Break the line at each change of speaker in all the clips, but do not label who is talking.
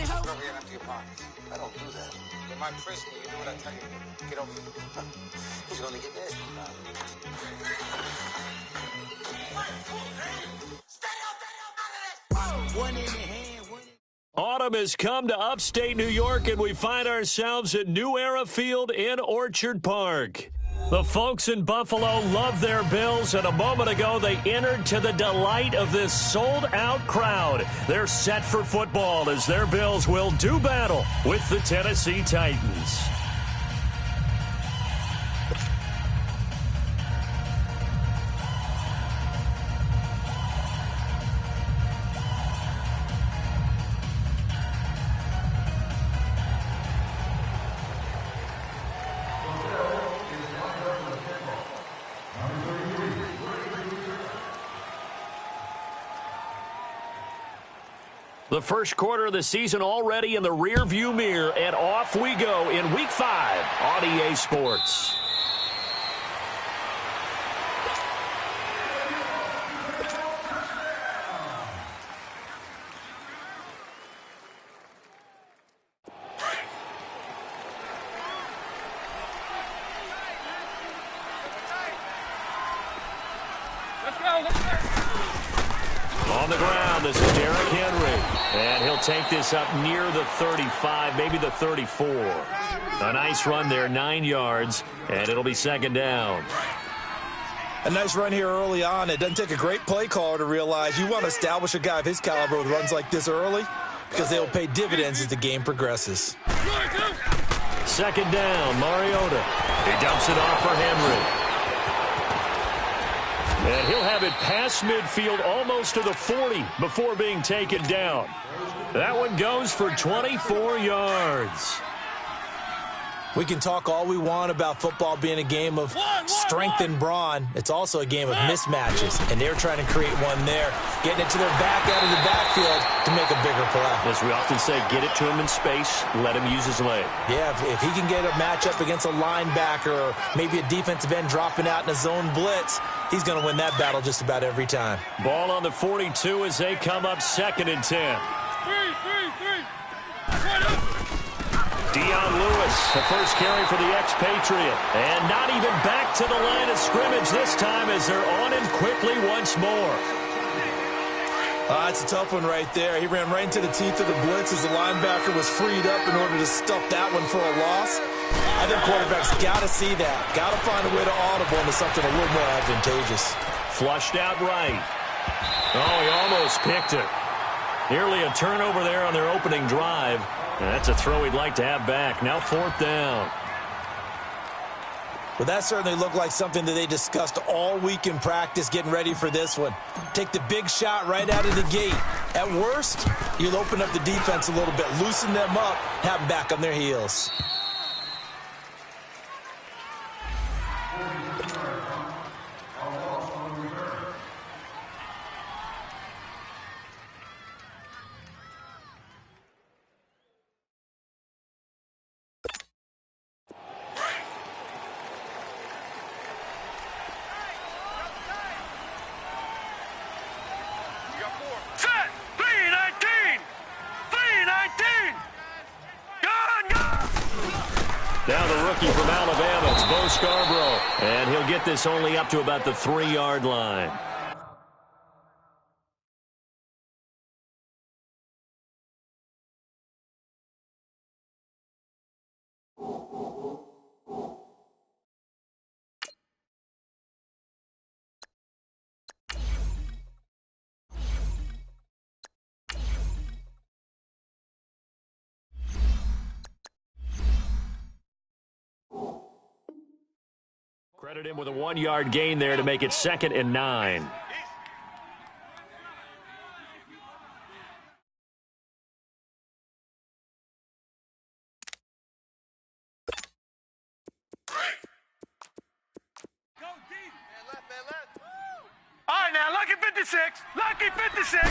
Go over here and empty your pockets. I don't do that. In my prison, you do what I tell you. Get over here. He's going to get nasty. Stay out of this! One in the hand, one in...
Autumn has come to upstate New York, and we find ourselves at New Era Field in Orchard Park. The folks in Buffalo love their Bills, and a moment ago they entered to the delight of this sold-out crowd. They're set for football as their Bills will do battle with the Tennessee Titans. The first quarter of the season already in the rearview mirror, and off we go in Week 5 on EA Sports. On the ground, this is Derrick Henry, and he'll take this up near the 35, maybe the 34. A nice run there, 9 yards, and it'll be second down.
A nice run here early on. It doesn't take a great play caller to realize you want to establish a guy of his caliber with runs like this early because they will pay dividends as the game progresses.
Second down, Mariota. He dumps it off for Henry. And he'll have it past midfield almost to the 40 before being taken down. That one goes for 24 yards.
We can talk all we want about football being a game of strength and brawn. It's also a game of mismatches, and they're trying to create one there, getting it to their back out of the backfield to make a bigger play.
As we often say, get it to him in space, let him use his leg.
Yeah, if he can get a matchup against a linebacker or maybe a defensive end dropping out in a zone blitz, he's going to win that battle just about every time.
Ball on the 42 as they come up 2nd and 10. Dion Lewis, the first carry for the expatriate. And not even back to the line of scrimmage this time as they're on him quickly once more.
That's a tough one right there. He ran right into the teeth of the blitz as the linebacker was freed up in order to stuff that one for a loss. I think quarterbacks got to see that. Got to find a way to audible into something a little more advantageous.
Flushed out right. Oh, he almost picked it. Nearly a turnover there on their opening drive. And that's a throw he'd like to have back. Now 4th down.
Well, that certainly looked like something that they discussed all week in practice getting ready for this one. Take the big shot right out of the gate. At worst, you'll open up the defense a little bit, loosen them up, have them back on their heels.
Now the rookie from Alabama, it's Bo Scarborough. And he'll get this only up to about the 3-yard line. Credit him with a 1-yard gain there to make it 2nd and 9.
All right, now, lucky 56. Lucky 56.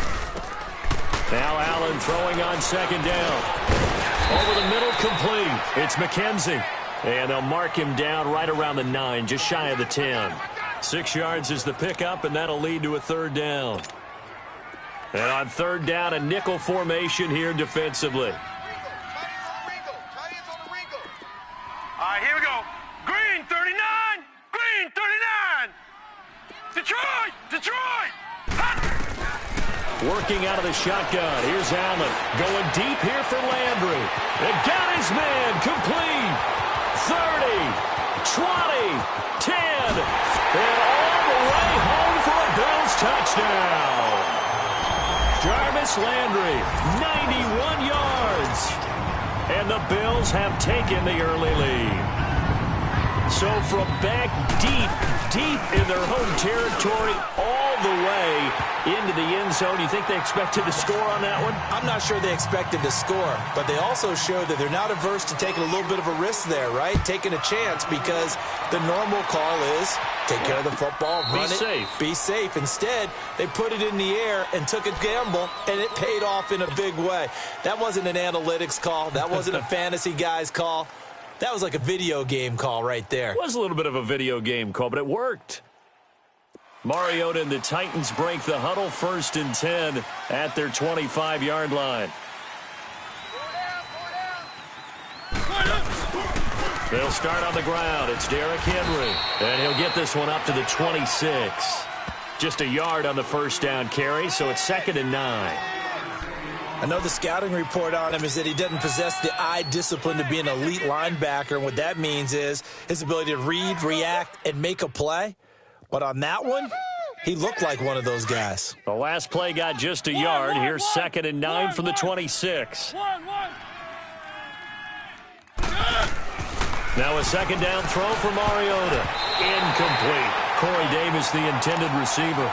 Now Allen throwing on 2nd down. Over the middle, complete. It's McKenzie. And they'll mark him down right around the 9, just shy of the 10. 6 yards is the pickup, and that'll lead to a 3rd down. And on third down, a nickel formation here defensively.
All right, here we go. Green 39. Green 39. Detroit. Detroit.
Working out of the shotgun. Here's Allen. Going deep here for Landry. It got his man complete. 30, 20, 10. And all the way home for a Bills touchdown. Jarvis Landry, 91 yards. And the Bills have taken the early lead. So from back deep in their home territory, all the way into the end zone, you think they expected to score on that one?
I'm not sure they expected to score, but they also showed that they're not averse to taking a little bit of a risk there, right? Taking a chance, because the normal call is take care of the football, run it, be safe. Instead, they put it in the air and took a gamble, and it paid off in a big way. That wasn't an analytics call. That wasn't a fantasy guy's call. That was like a video game call right there.
It was a little bit of a video game call, but it worked. Mariota and the Titans break the huddle, 1st and 10 at their 25-yard line. They'll start on the ground. It's Derrick Henry, and he'll get this one up to the 26. Just a yard on the first down carry, so it's 2nd and 9.
I know the scouting report on him is that he doesn't possess the eye discipline to be an elite linebacker, and what that means is his ability to read, react, and make a play. But on that one, he looked like one of those guys.
The last play got just a yard. Here's 2nd and 9 from the 26. Now a second down throw for Mariota. Incomplete. Corey Davis, the intended receiver.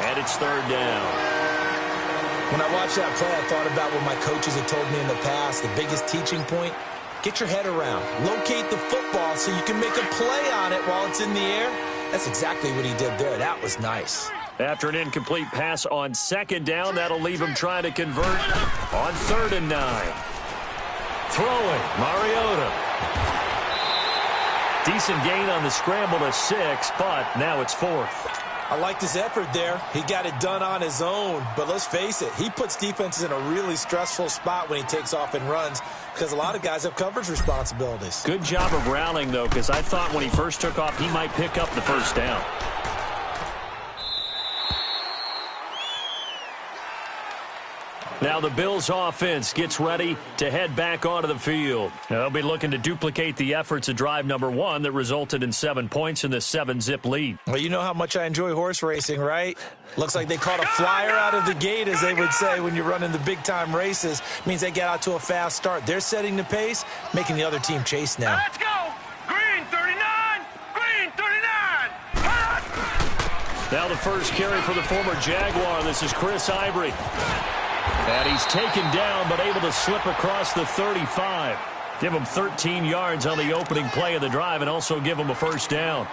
And it's 3rd down.
When I watched that play, I thought about what my coaches had told me in the past. The biggest teaching point, get your head around. Locate the football so you can make a play on it while it's in the air. That's exactly what he did there. That was nice.
After an incomplete pass on 2nd down, that'll leave him trying to convert on 3rd and 9. Throwing, Mariota. Decent gain on the scramble to 6, but now it's 4th.
I liked his effort there. He got it done on his own. But let's face it, he puts defenses in a really stressful spot when he takes off and runs, because a lot of guys have coverage responsibilities.
Good job of rallying, though, because I thought when he first took off, he might pick up the first down. Now the Bills offense gets ready to head back onto the field. They'll be looking to duplicate the efforts of drive number 1 that resulted in 7 points in the 7-zip lead.
Well, you know how much I enjoy horse racing, right? Looks like they caught a flyer out of the gate, as they would say when you're running the big-time races. Means they get out to a fast start. They're setting the pace, making the other team chase now.
Let's go! Green 39! Green 39!
Now the first carry for the former Jaguar. This is Chris Ivory. And he's taken down, but able to slip across the 35. Give him 13 yards on the opening play of the drive and also give him a first down.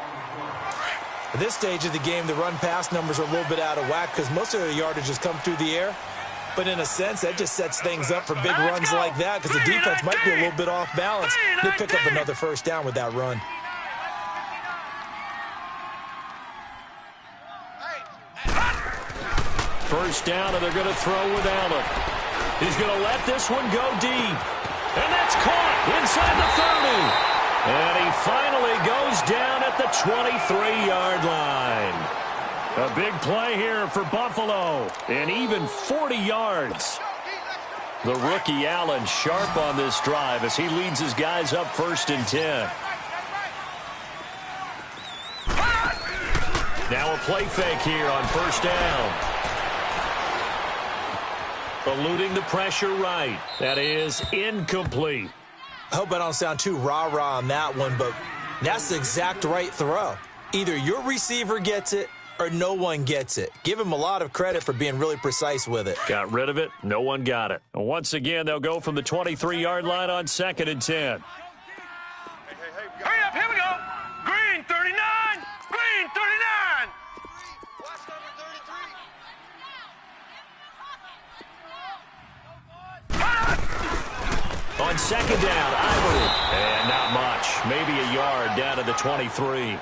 At this stage of the game, the run-pass numbers are a little bit out of whack because most of the yardage has come through the air. But in a sense, that just sets things up for big runs like that because the defense might be a little bit off balance. They pick up another first down with that run.
First down, and they're going to throw with Allen. He's going to let this one go deep. And that's caught inside the 30. And he finally goes down at the 23-yard line. A big play here for Buffalo. And even 40 yards. The rookie Allen sharp on this drive as he leads his guys up 1st and 10. Now a play fake here on 1st down. Eluding the pressure right. That is incomplete.
I hope I don't sound too rah-rah on that one, but that's the exact right throw. Either your receiver gets it or no one gets it. Give him a lot of credit for being really precise with it.
Got rid of it. No one got it. Once again, they'll go from the 23-yard line on 2nd and 10.
Hurry up, here we go! Green 39! Green 39!
On 2nd down, Ivory. And not much. Maybe a yard down to the 23.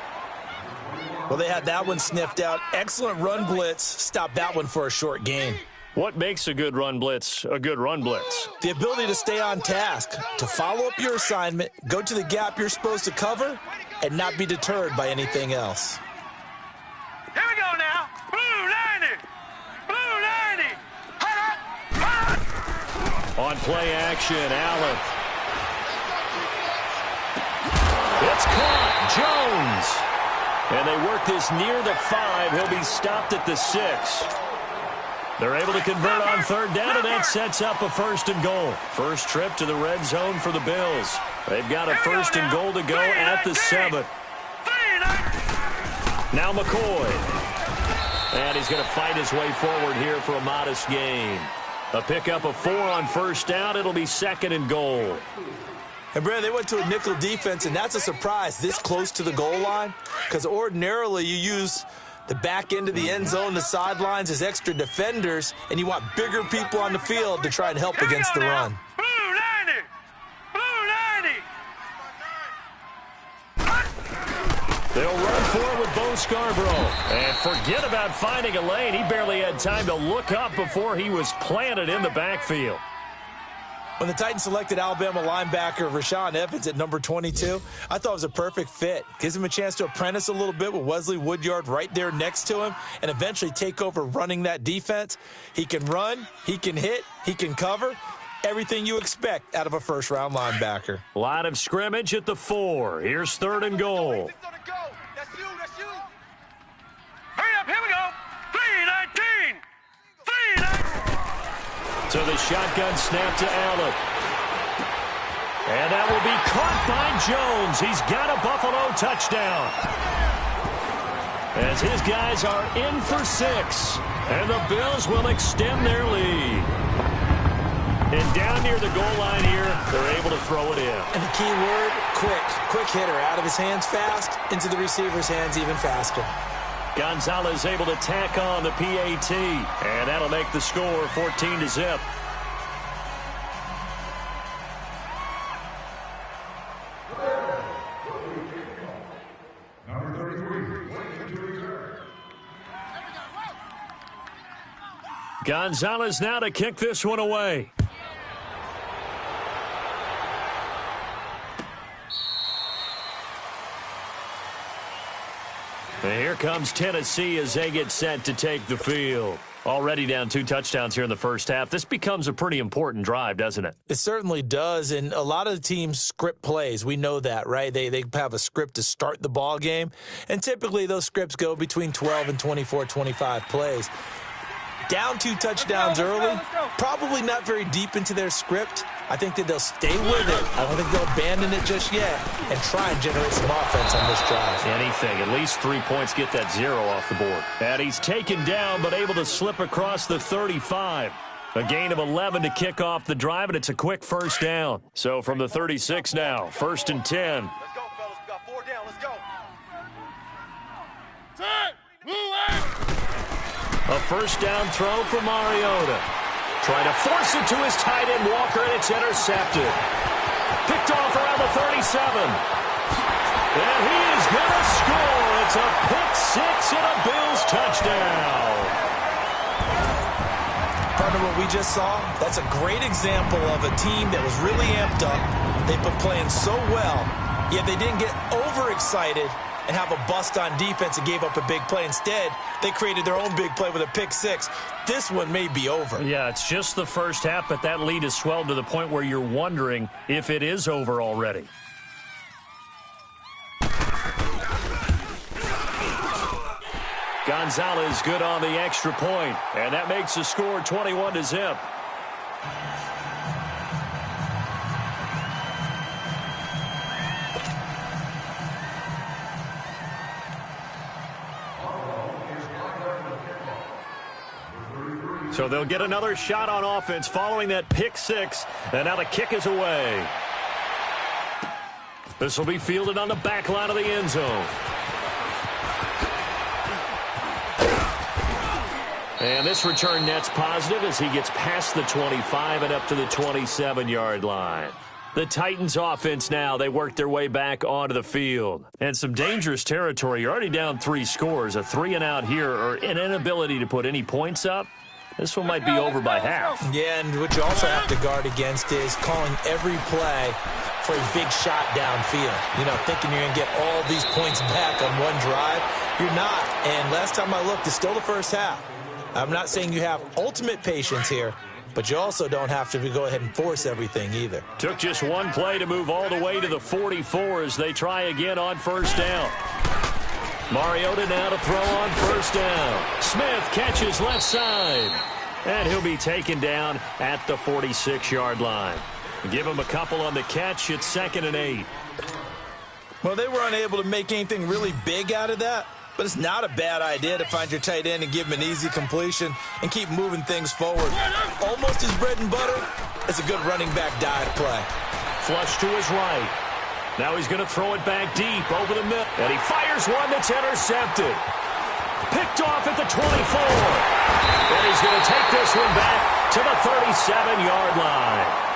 Well, they had that one sniffed out. Excellent run blitz. Stopped that one for a short gain.
What makes a good run blitz a good run blitz?
The ability to stay on task, to follow up your assignment, go to the gap you're supposed to cover, and not be deterred by anything else.
Here we go now. Blue 90. Blue 90.
On play action, Allen. It's caught. Jones. And they work this near the 5. He'll be stopped at the 6. They're able to convert on third down, and that sets up a 1st and goal. First trip to the red zone for the Bills. They've got a 1st and goal to go at the 7. Now McCoy. And he's going to fight his way forward here for a modest gain. A pickup of 4 on 1st down. It'll be 2nd and goal.
And, Brad, they went to a nickel defense, and that's a surprise this close to the goal line, because ordinarily you use the back end of the end zone, the sidelines as extra defenders, and you want bigger people on the field to try and help against the run.
Blue 90. Blue 90.
They'll run for it with Bo Scarborough. And forget about finding a lane. He barely had time to look up before he was planted in the backfield.
When the Titans selected Alabama linebacker Rashaan Evans at number 22, I thought it was a perfect fit. Gives him a chance to apprentice a little bit with Wesley Woodyard right there next to him and eventually take over running that defense. He can run, he can hit, he can cover. Everything you expect out of a first-round linebacker.
Line of scrimmage at the 4. Here's 3rd and goal.
That's you. Hurry up, here we go. 319. 319.
So the shotgun snap to Allen. And that will be caught by Jones. He's got a Buffalo touchdown. As his guys are in for 6. And the Bills will extend their lead. And down near the goal line here, they're able to throw it in.
And the key word, quick. Quick hitter. Out of his hands fast, into the receiver's hands even faster.
Gonzalez able to tack on the PAT, and that'll make the score 14-0. Gonzalez now to kick this one away. And here comes Tennessee as they get set to take the field. Already down 2 touchdowns here in the first half. This becomes a pretty important drive, doesn't it?
It certainly does, and a lot of the teams script plays. We know that, right? They have a script to start the ball game, and typically those scripts go between 12 and 24, 25 plays. Down 2 touchdowns early, probably not very deep into their script. I think that they'll stay with it. I don't think they'll abandon it just yet and try and generate some offense on this drive.
Anything. At least 3 points, get that 0 off the board. And he's taken down but able to slip across the 35. A gain of 11 to kick off the drive, and it's a quick 1st down. So from the 36 now, 1st and 10.
Let's go, fellas. We got 4 down. Let's go. Time. Blue 8.
A 1st down throw for Mariota. Trying to force it to his tight end, Walker, and it's intercepted. Picked off around the 37. And he is going to score. It's a pick 6 and a Bills touchdown.
Partner, what we just saw, that's a great example of a team that was really amped up. They've been playing so well, yet they didn't get overexcited and have a bust on defense and gave up a big play. Instead, they created their own big play with a pick 6. This one may be over.
Yeah, it's just the first half, but that lead has swelled to the point where you're wondering if it is over already. Gonzalez good on the extra point, and that makes the score 21-0. So they'll get another shot on offense following that pick 6, and now the kick is away. This will be fielded on the back line of the end zone. And this return net's positive as he gets past the 25 and up to the 27-yard line. The Titans offense now, they work their way back onto the field. And some dangerous territory. You're already down 3 scores. A 3-and-out here or an inability to put any points up This one might be over by half.
Yeah, and what you also have to guard against is calling every play for a big shot downfield. You know, thinking you're going to get all these points back on one drive. You're not. And last time I looked, it's still the first half. I'm not saying you have ultimate patience here, but you also don't have to go ahead and force everything either.
Took just one play to move all the way to the 44 as they try again on first down. Mariota now to throw on first down. Smith catches left side. And he'll be taken down at the 46-yard line. Give him a couple on the catch. It's 2nd and 8.
Well, they were unable to make anything really big out of that. But it's not a bad idea to find your tight end and give him an easy completion and keep moving things forward. Almost his bread and butter. It's a good running back dive play.
Flush to his right. Now he's going to throw it back deep over the middle. And he fires one that's intercepted. Picked off at the 24. And he's going to take this one back to the 37-yard line.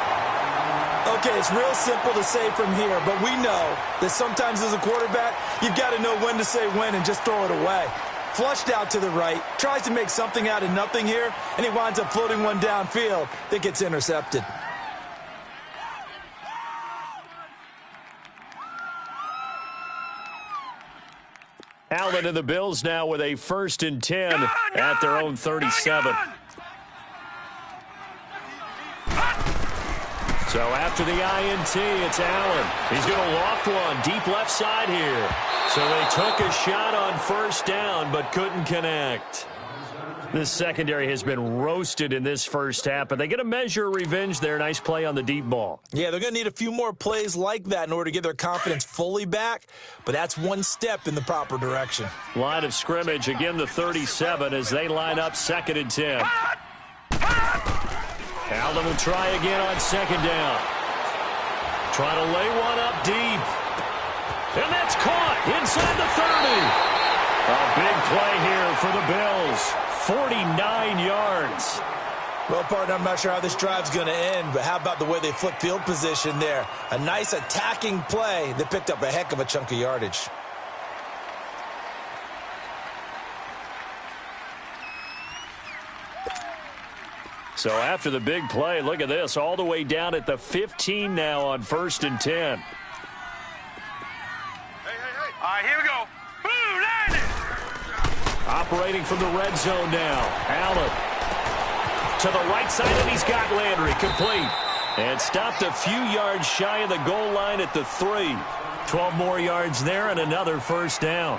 Okay, it's real simple to say from here, but we know that sometimes as a quarterback, you've got to know when to say when and just throw it away. Flushed out to the right, tries to make something out of nothing here, and he winds up floating one downfield that gets intercepted.
Allen and the Bills now with a 1st and 10 at their own 37. So after the INT, it's Allen. He's going to loft one deep left side here. So they took a shot on first down but couldn't connect. This secondary has been roasted in this first half, but they get a measure of revenge there. Nice play on the deep ball.
Yeah, they're going to need a few more plays like that in order to get their confidence fully back, but that's one step in the proper direction.
Line of scrimmage, again the 37 as they line up 2nd and 10. Allen will try again on 2nd down. Trying to lay one up deep. And that's caught inside the 30. A big play here for the Bills. 49 yards.
Well, partner, I'm not sure how this drive's going to end, but how about the way they flip field position there? A nice attacking play that picked up a heck of a chunk of yardage.
So after the big play, look at this, all the way down at the 15 now on 1st and 10.
Hey. All right, here we go. Boom, landed.
Operating from the red zone now. Allen to the right side, and he's got Landry complete. And stopped a few yards shy of the goal line at the 3. 12 more yards there and another first down.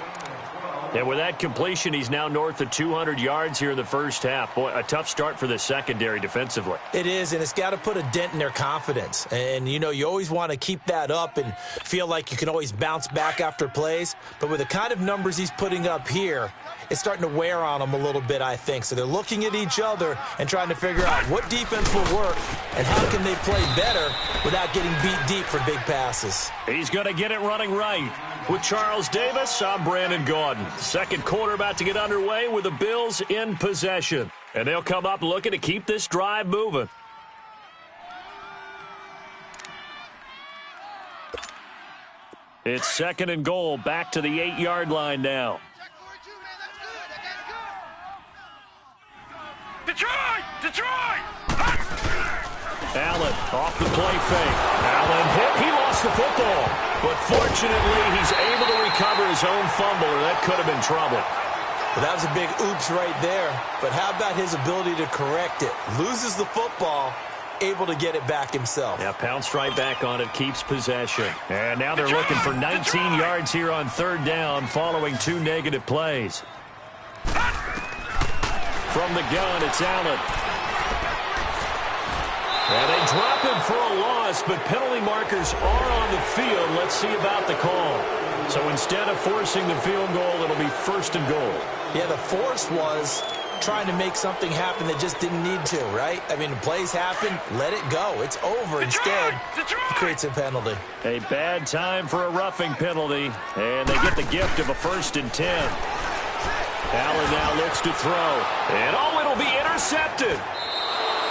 And with that completion, he's now north of 200 yards here in the first half. Boy, a tough start for the secondary defensively.
It is, and it's got to put a dent in their confidence. And, you know, you always want to keep that up and feel like you can always bounce back after plays. But with the kind of numbers he's putting up here, it's starting to wear on them a little bit, I think. So they're looking at each other and trying to figure out what defense will work and how can they play better without getting beat deep for big passes.
He's going to get it running right. With Charles Davis, I'm Brandon Gaudin. Second quarter about to get underway with the Bills in possession. And they'll come up looking to keep this drive moving. It's 2nd and goal, back to the 8-yard line now.
Detroit!
Allen off the play fake. Allen hit. He lost the football. But fortunately, he's able to recover his own fumble, or that could have been trouble.
Well, that was a big oops right there. But how about his ability to correct it? Loses the football, able to get it back himself.
Yeah, pounced right back on it, keeps possession. And now they're looking for 19 yards here on 3rd down following 2 negative plays. From the gun, it's Allen. And they drop him for a loss, but penalty markers are on the field. Let's see about the call. So instead of forcing the field goal, it'll be 1st and goal.
Yeah, the force was trying to make something happen that just didn't need to, right? I mean, the plays happen, let it go. It's over. Instead, it creates a penalty.
A bad time for a roughing penalty, and they get the gift of a 1st and 10. Allen now looks to throw. And, it'll be intercepted.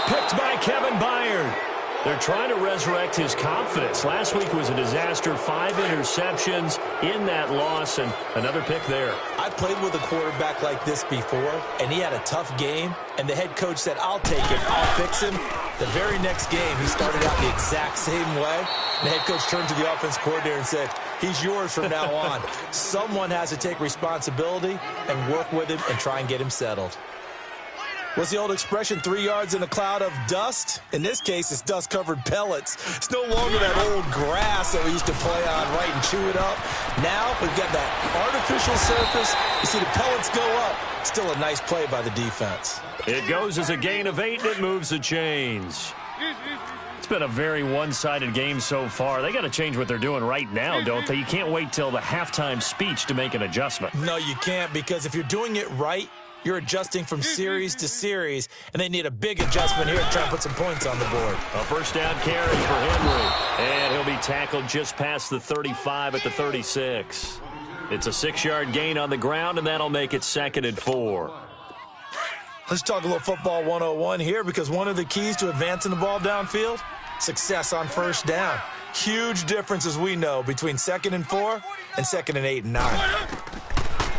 Picked by Kevin Byard. They're trying to resurrect his confidence. Last week was a disaster. 5 interceptions in that loss, and another pick there.
I played with a quarterback like this before, and he had a tough game, and the head coach said, I'll take him, I'll fix him. The very next game, he started out the exact same way. And the head coach turned to the offense coordinator and said, he's yours from now on. Someone has to take responsibility and work with him and try and get him settled. What's the old expression, 3 yards in a cloud of dust? In this case, it's dust-covered pellets. It's no longer that old grass that we used to play on, right, and chew it up. Now we've got that artificial surface. You see the pellets go up. Still a nice play by the defense.
It goes as a gain of 8, and it moves the chains. It's been a very one-sided game so far. They got to change what they're doing right now, don't they? You can't wait till the halftime speech to make an adjustment.
No, you can't, because if you're doing it right, you're adjusting from series to series, and they need a big adjustment here to try and put some points on the board.
A first down carry for Henry, and he'll be tackled just past the 35 at the 36. It's a 6-yard gain on the ground, and that'll make it 2nd and 4.
Let's talk a little football 101 here, because one of the keys to advancing the ball downfield, success on first down. Huge difference, as we know, between 2nd and 4 and 2nd and 8 and 9.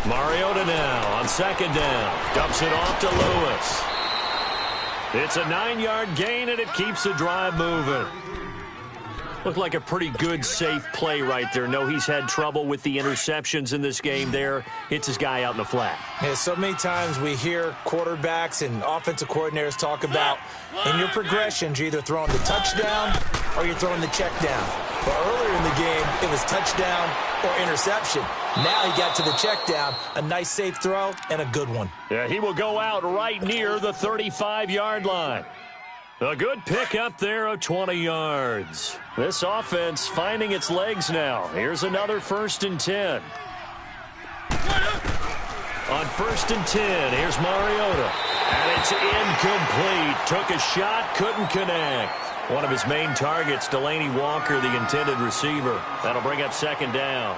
Mariota now on 2nd down. Dumps it off to Lewis. It's a 9-yard gain, and it keeps the drive moving. Looked like a pretty good, safe play right there. No, he's had trouble with the interceptions in this game there. Hits his guy out in the flat.
Yeah, so many times we hear quarterbacks and offensive coordinators talk about in your progressions, you're either throwing the touchdown or you're throwing the check down. But earlier in the game, it was touchdown or interception. Now he got to the check down, a nice safe throw, and a good one.
Yeah, he will go out right near the 35-yard line. A good pick up there of 20 yards. This offense finding its legs now. Here's another 1st and 10. On 1st and 10, here's Mariota. And it's incomplete. Took a shot, couldn't connect. One of his main targets, Delaney Walker, the intended receiver. That'll bring up 2nd down.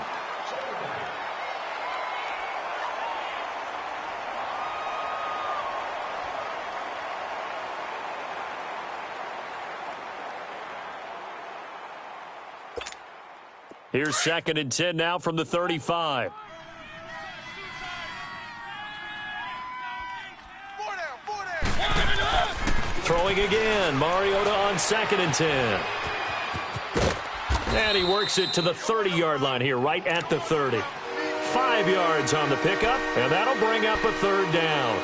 Here's 2nd and 10 now from the 35. Throwing again. Mariota on 2nd and 10. And he works it to the 30-yard line here, right at the 30. 5 yards on the pickup, and that'll bring up a 3rd down.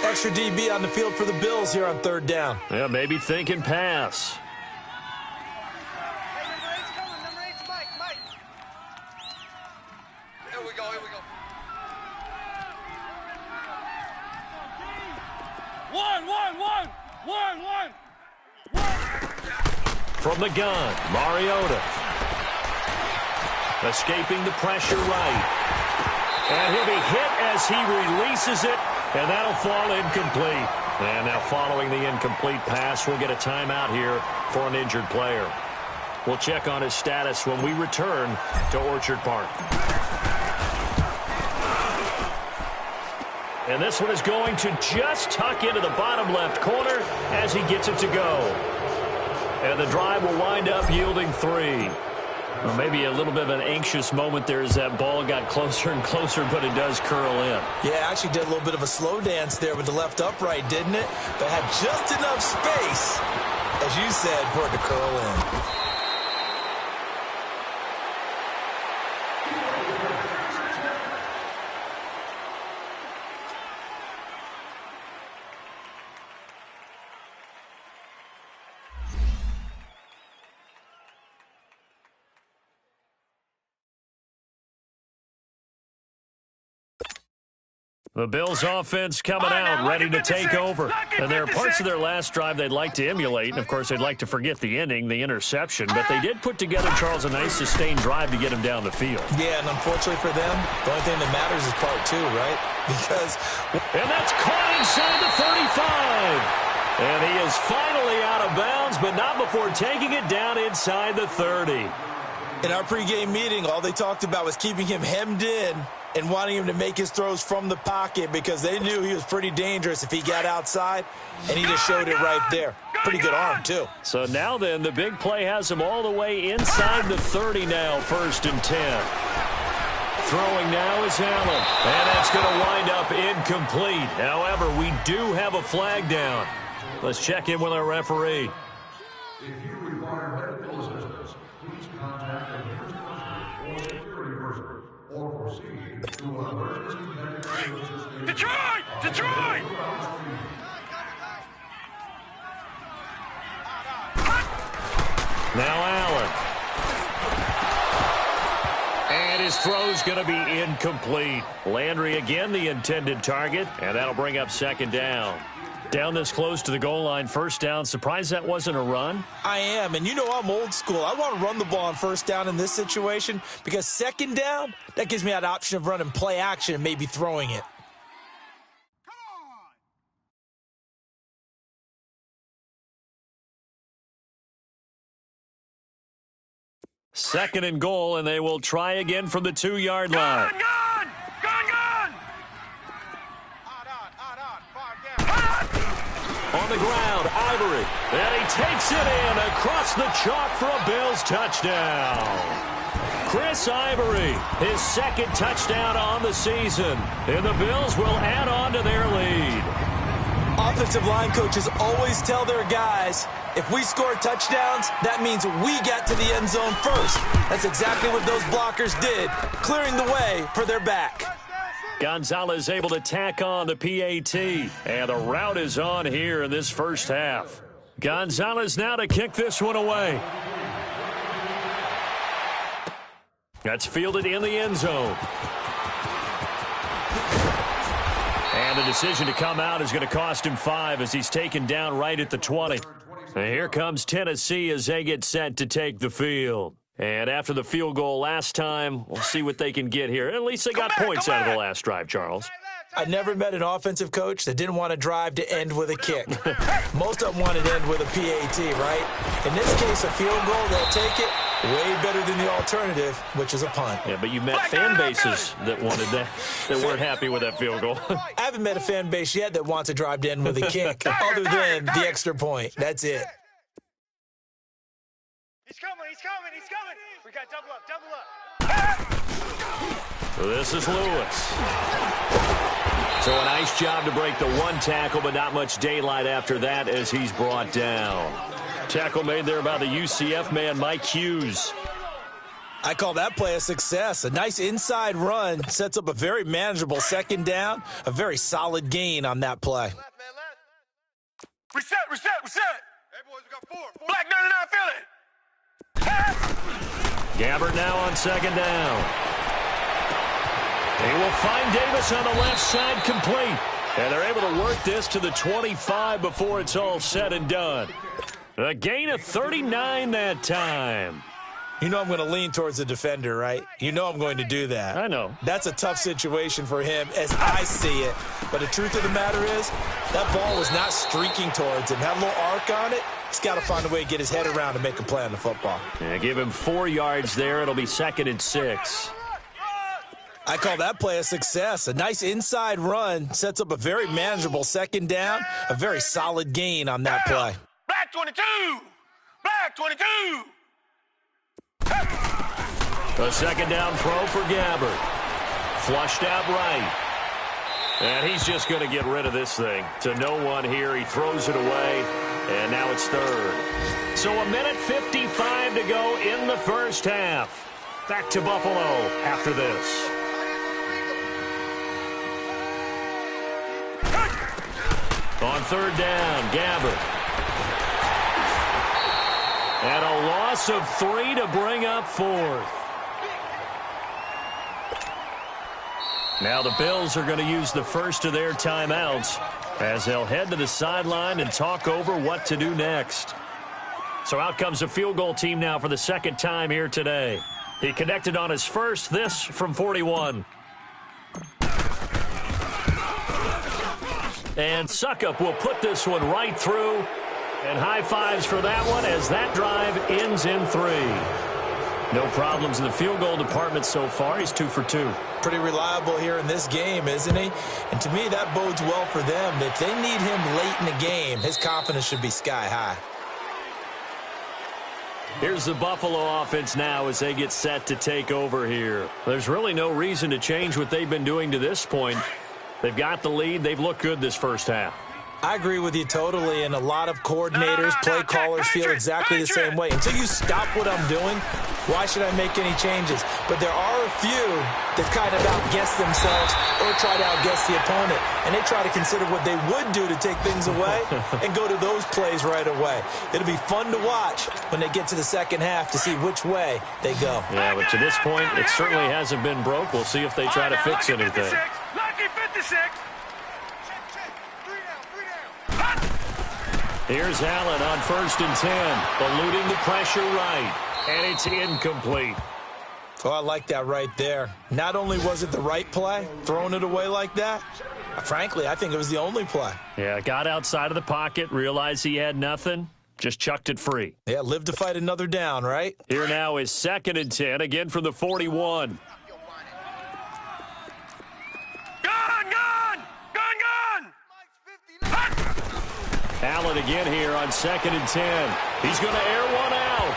Extra DB on the field for the Bills here on 3rd down.
Yeah, maybe thinking pass.
Hey, number 8's coming. Number 8's Mike. Here we go.
One.
From the gun, Mariota. Escaping the pressure right. And he'll be hit as he releases it. And that'll fall incomplete. And now following the incomplete pass, we'll get a timeout here for an injured player. We'll check on his status when we return to Orchard Park. And this one is going to just tuck into the bottom left corner as he gets it to go. And the drive will wind up yielding 3. Well, maybe a little bit of an anxious moment there as that ball got closer and closer, but it does curl in.
Yeah, actually did a little bit of a slow dance there with the left upright, didn't it? But had just enough space, as you said, for it to curl in.
The Bills offense coming out, ready to take over. And there are parts of their last drive they'd like to emulate. And, of course, they'd like to forget the ending, the interception. But they did put together, Charles, a nice sustained drive to get him down the field.
Yeah, and unfortunately for them, the only thing that matters is part 2, right? Because...
And that's caught inside the 35. And he is finally out of bounds, but not before taking it down inside the 30.
In our pregame meeting, all they talked about was keeping him hemmed in and wanting him to make his throws from the pocket because they knew he was pretty dangerous if he got outside, and he just showed it right there. Pretty good arm, too.
So now then, the big play has him all the way inside the 30 now, 1st and 10. Throwing now is Allen, and that's going to wind up incomplete. However, we do have a flag down. Let's check in with our referee.
If you require medical assistance, please contact an emergency or security person or proceed to an emergency medical assistance.
Detroit! Detroit!
Now Allen. And his throw's going to be incomplete. Landry again the intended target, and that'll bring up 2nd down. Down this close to the goal line, 1st down. Surprised that wasn't a run?
I am, and you know I'm old school. I want to run the ball on 1st down in this situation because 2nd down, that gives me that option of running play action and maybe throwing it.
2nd and goal, and they will try again from the 2-yard line.
Gun! Gun!
On the ground, Ivory. And he takes it in across the chalk for a Bills touchdown. Chris Ivory, his 2nd touchdown on the season. And the Bills will add on to their lead.
Offensive line coaches always tell their guys, if we score touchdowns, that means we get to the end zone first. That's exactly what those blockers did, clearing the way for their back.
Gonzalez able to tack on the PAT, and the route is on here in this 1st half. Gonzalez now to kick this one away. That's fielded in the end zone. And the decision to come out is going to cost him 5 as he's taken down right at the 20. And here comes Tennessee as they get set to take the field. And after the field goal last time, we'll see what they can get here. At least they got points out of the last drive, Charles.
I never met an offensive coach that didn't want to drive to end with a kick. Most of them wanted to end with a PAT, right? In this case, a field goal, they'll take it. Way better than the alternative, which is a punt.
Yeah, but you met fan bases that wanted that weren't happy with that field goal.
I haven't met a fan base yet that wants to drive to end with a kick, other than the extra point. That's it.
He's coming! We got double up!
This is Lewis. So a nice job to break the 1 tackle, but not much daylight after that as he's brought down. Tackle made there by the UCF man, Mike Hughes.
I call that play a success. A nice inside run sets up a very manageable 2nd down, a very solid gain on that play.
Reset! Hey, boys, we got 4. Black 99, feel it!
Gabbert now on 2nd down. He will find Davis on the left side complete. And they're able to work this to the 25 before it's all said and done. A gain of 39 that time.
You know I'm going to lean towards the defender, right? You know I'm going to do that.
I know.
That's a tough situation for him as I see it. But the truth of the matter is, that ball was not streaking towards him. Had a little arc on it. He's got to find a way to get his head around and make a play on the football.
Yeah, give him 4 yards there. It'll be 2nd and 6.
I call that play a success. A nice inside run sets up a very manageable 2nd down, a very solid gain on that play.
Black 22! Black 22!
A 2nd down throw for Gabbert. Flushed out right. And he's just going to get rid of this thing. To no one here. He throws it away. And now it's 3rd. So 1:55 to go in the 1st half. Back to Buffalo after this. On 3rd down, Gabbert. And a loss of 3 to bring up 4th. Now the Bills are going to use the first of their timeouts as they'll head to the sideline and talk over what to do next. So out comes the field goal team now for the 2nd time here today. He connected on his first, this from 41. And Suckup will put this one right through. And high fives for that one as that drive ends in 3. No problems in the field goal department so far. He's 2 for 2.
Pretty reliable here in this game, isn't he? And to me, that bodes well for them. If they need him late in the game, his confidence should be sky high.
Here's the Buffalo offense now as they get set to take over here. There's really no reason to change what they've been doing to this point. They've got the lead. They've looked good this first half.
I agree with you totally, and a lot of coordinators, play callers feel exactly the same way. Until you stop what I'm doing, why should I make any changes? But there are a few that kind of outguess themselves or try to outguess the opponent, and they try to consider what they would do to take things away and go to those plays right away. It'll be fun to watch when they get to the second half to see which way they go.
Yeah, but to this point, it certainly hasn't been broke. We'll see if they try to fix anything.
Lucky 56.
Here's Allen on 1st and 10, eluding the pressure right, and it's incomplete.
Oh, I like that right there. Not only was it the right play, throwing it away like that, frankly, I think it was the only play.
Yeah, got outside of the pocket, realized he had nothing, just chucked it free.
Yeah, live to fight another down, right?
Here now is 2nd and 10, again from the 41. Allen again here on 2nd and 10. He's going to air one out.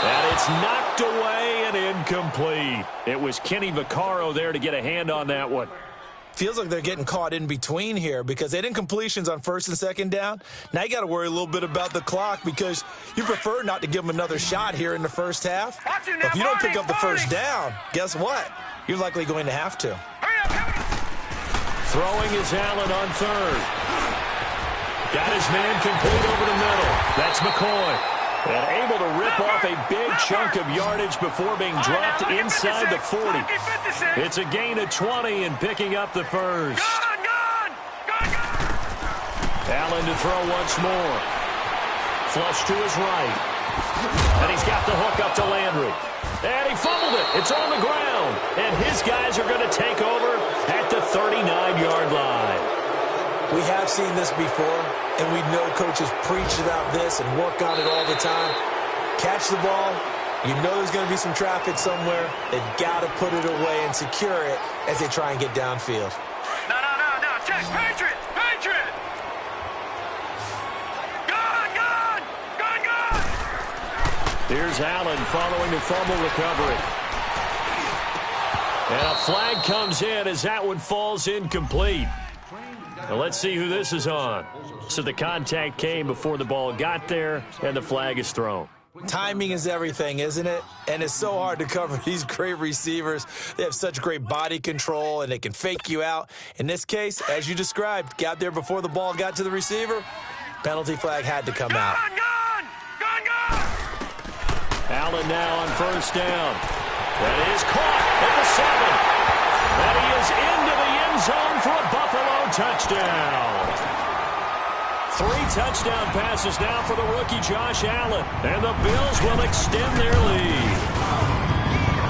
And it's knocked away and incomplete. It was Kenny Vaccaro there to get a hand on that one.
Feels like they're getting caught in between here because they did incompletions on 1st and 2nd down. Now you got to worry a little bit about the clock because you prefer not to give them another shot here in the first half. But if you don't pick up the first down, guess what? You're likely going to have to.
Throwing is Allen on 3rd. Got his man complete over the middle. That's McCoy. And able to rip off a big chunk of yardage before being dropped inside the 40. It's a gain of 20 and picking up the first. Allen to throw once more. Flush to his right. And he's got the hook up to Landry. And he fumbled it. It's on the ground. And his guys are going to take over at the 39-yard line.
We have seen this before, and we know coaches preach about this and work on it all the time. Catch the ball. You know there's going to be some traffic somewhere. They've got to put it away and secure it as they try and get downfield.
No. Check. Patriot. Gone.
Here's Allen following the fumble recovery. And a flag comes in as that one falls incomplete. Now let's see who this is on. So the contact came before the ball got there, and the flag is thrown.
Timing is everything, isn't it? And it's so hard to cover these great receivers. They have such great body control, and they can fake you out. In this case, as you described, got there before the ball got to the receiver. Penalty flag had to come out.
Gone.
Allen now on 1st down. That is caught at the 7. And he is into the end zone for a Buffalo touchdown. 3 touchdown passes now for the rookie Josh Allen. And the Bills will extend their lead.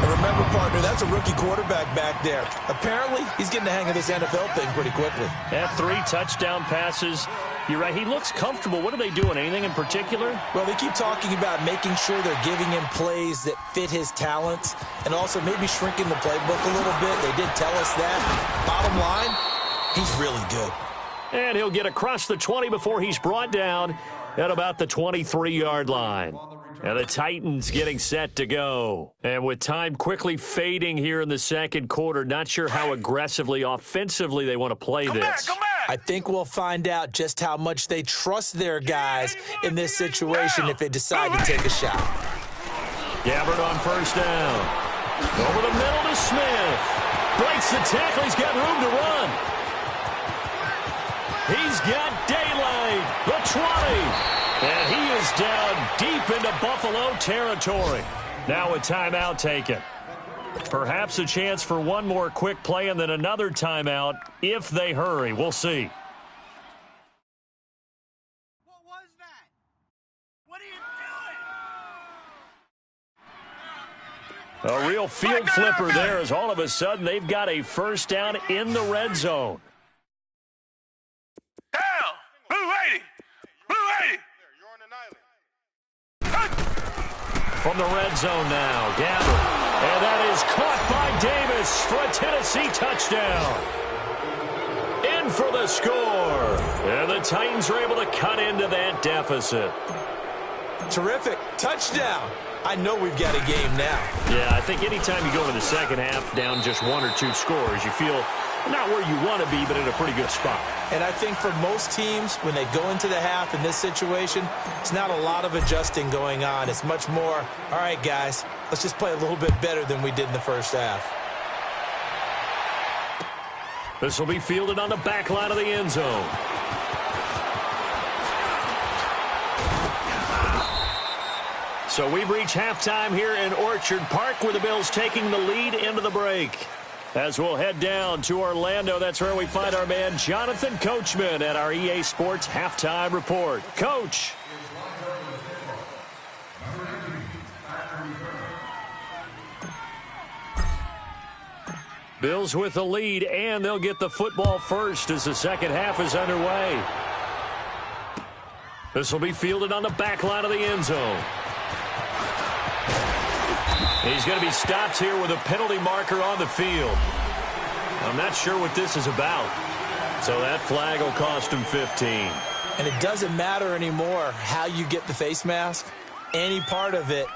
And remember, partner, that's a rookie quarterback back there. Apparently, he's getting the hang of this NFL thing pretty quickly.
At 3 touchdown passes. You're right. He looks comfortable. What are they doing? Anything in particular?
Well, they keep talking about making sure they're giving him plays that fit his talents and also maybe shrinking the playbook a little bit. They did tell us that. Bottom line, he's really good.
And he'll get across the 20 before he's brought down at about the 23-yard line. And the Titans getting set to go. And with time quickly fading here in the second quarter, not sure how aggressively, offensively they want to play this.
Come back.
I think we'll find out just how much they trust their guys in this situation if they decide to take a shot.
Gabbard on 1st down. Over the middle to Smith. Breaks the tackle. He's got room to run. He's got daylight. The 20. And he is down deep into Buffalo territory. Now a timeout taken. Perhaps a chance for one more quick play and then another timeout if they hurry. We'll see.
What was that? What are you doing?
A real field flipper there as all of a sudden they've got a first down in the red zone.
Down. Blue 80. Blue 80. You're on an island.
from the red zone now. Gathered. And that is caught by Davis for a Tennessee touchdown. In for the score. And the Titans are able to cut into that deficit.
Terrific. Touchdown. I know we've got a game now.
Yeah, I think anytime you go into the second half down just 1 or 2 scores, you feel not where you want to be, but in a pretty good spot.
And I think for most teams, when they go into the half in this situation, it's not a lot of adjusting going on. It's much more, all right, guys, let's just play a little bit better than we did in the first half.
This will be fielded on the back line of the end zone. So we've reached halftime here in Orchard Park, where the Bills taking the lead into the break. As we'll head down to Orlando, that's where we find our man Jonathan Coachman at our EA Sports Halftime Report. Coach. Bills with the lead, and they'll get the football first as the second half is underway. This will be fielded on the back line of the end zone. He's going to be stopped here with a penalty marker on the field. I'm not sure what this is about. So that flag will cost him 15.
And it doesn't matter anymore how you get the face mask. Any part of it.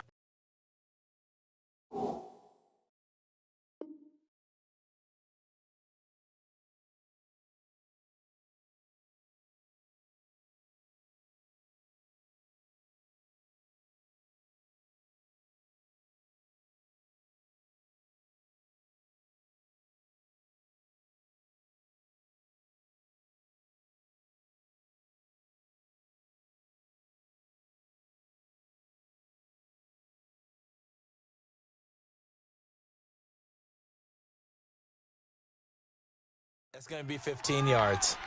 That's going to be 15 yards.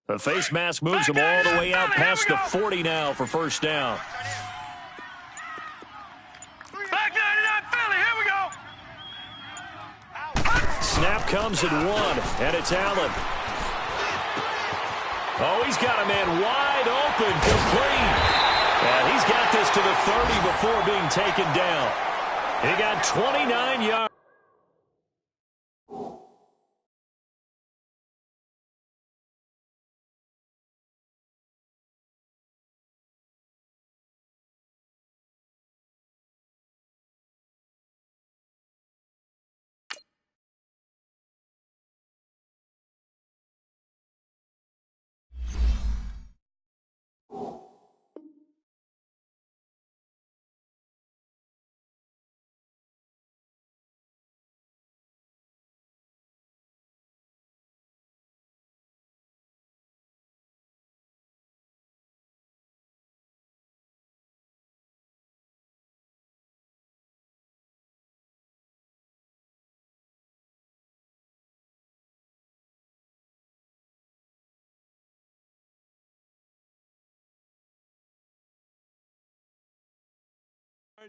The face mask moves him all the way out past the 40 now for first down.
Back 99 Philly, here we go.
Snap comes at 1, and it's Allen. Oh, he's got a man wide open, complete. And he's got this to the 30 before being taken down. He got 29 yards.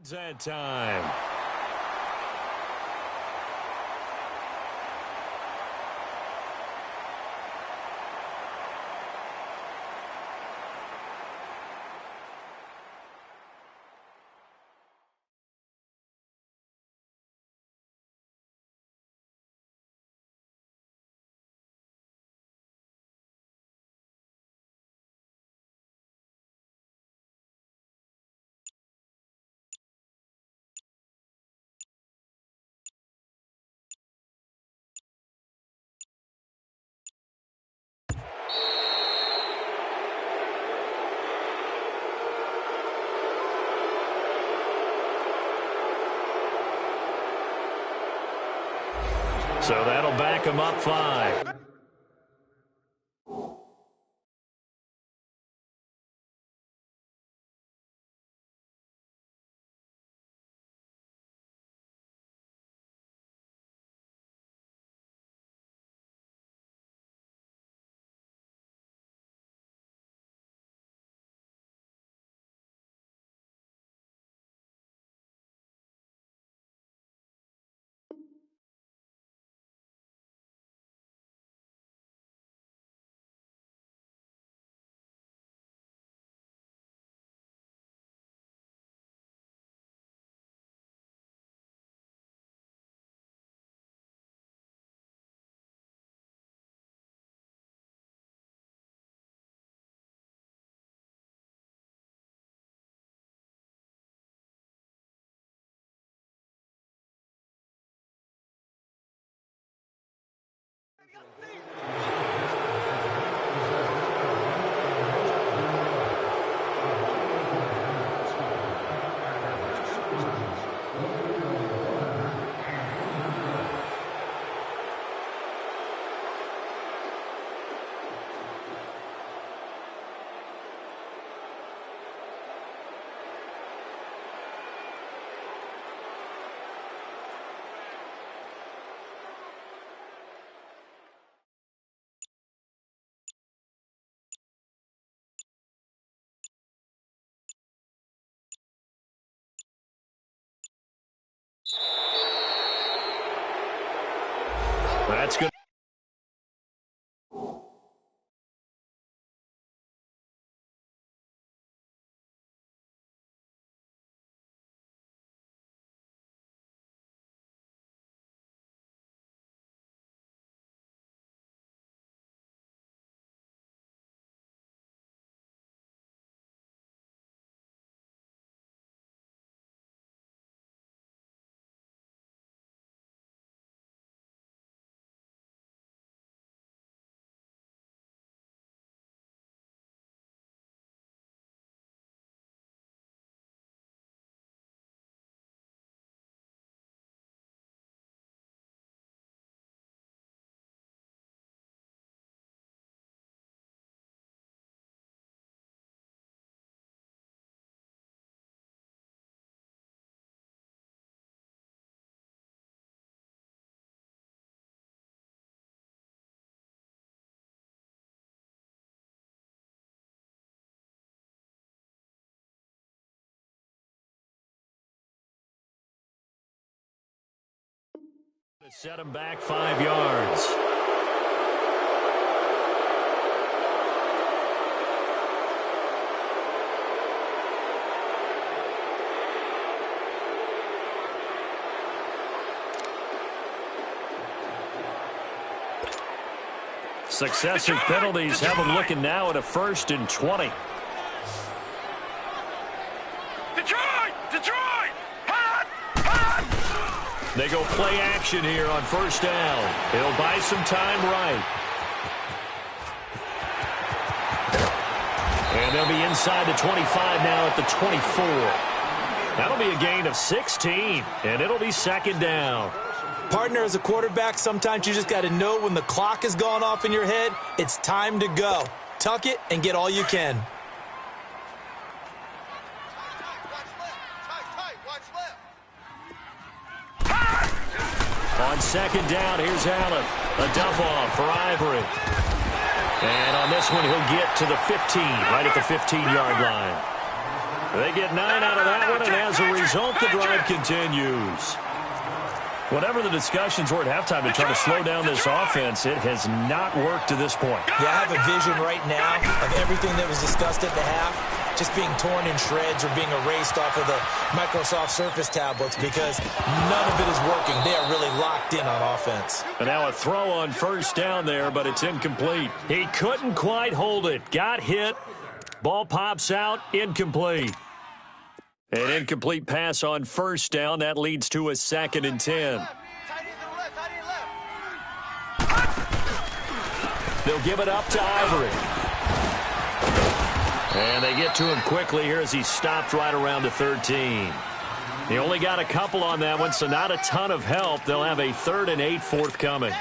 That time. So that'll back him up 5. That's good. Set him back 5 yards. Successive penalties have him looking now at a 1st and 20.
Detroit!
They go play action here on 1st down. He'll buy some time right. And they'll be inside the 25 now at the 24. That'll be a gain of 16, and it'll be 2nd down.
Partner, as a quarterback, sometimes you just got to know when the clock has gone off in your head, it's time to go. Tuck it and get all you can.
On 2nd down, here's Allen. A dump off for Ivory. And on this one, he'll get to the 15, right at the 15-yard line. They get 9 out of that one, and as a result, the drive continues. Whatever the discussions were at halftime to try to slow down this offense, it has not worked to this point.
Yeah, I have a vision right now of everything that was discussed at the half just being torn in shreds or being erased off of the Microsoft Surface tablets because none of it is working. They are really locked in on offense.
And now a throw on 1st down there, but it's incomplete. He couldn't quite hold it. Got hit. Ball pops out. Incomplete. An incomplete pass on 1st down. That leads to a 2nd and 10. They'll give it up to Ivory. And they get to him quickly here as he stopped right around the 13. He only got a couple on that one, so not a ton of help. They'll have a 3rd and 8 forthcoming.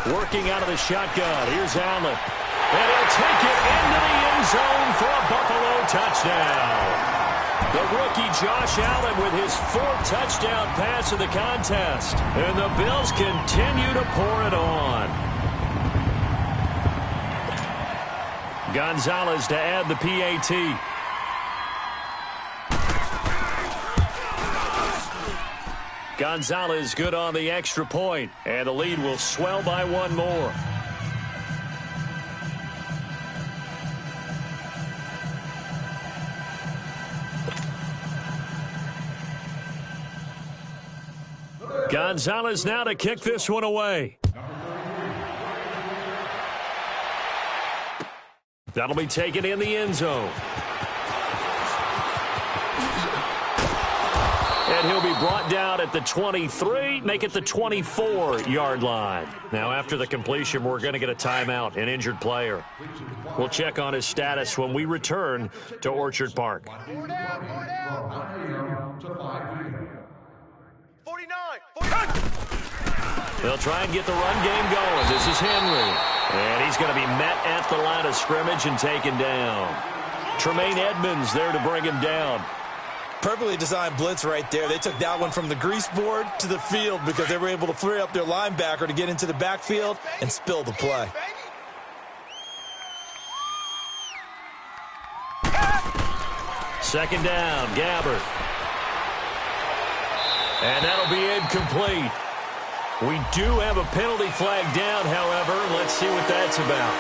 Working out of the shotgun. Here's Allen. And he'll take it into the end zone for a Buffalo touchdown. The rookie Josh Allen with his 4th touchdown pass of the contest. And the Bills continue to pour it on. Gonzalez to add the PAT. Gonzalez good on the extra point, and the lead will swell by 1 more. Gonzalez now to kick this one away. That'll be taken in the end zone. And he'll be brought down at the 23, make it the 24-yard line. Now, after the completion, we're going to get a timeout, an injured player. We'll check on his status when we return to Orchard Park.
49.
49.
They'll try and get the run game going. This is Henry. And he's going to be met at the line of scrimmage and taken down. Tremaine Edmonds there to bring him down.
Perfectly designed blitz right there. They took that one from the grease board to the field because they were able to free up their linebacker to get into the backfield and spill the play.
Second down, Gabbert. And that'll be incomplete. We do have a penalty flag down, however. Let's see what that's about.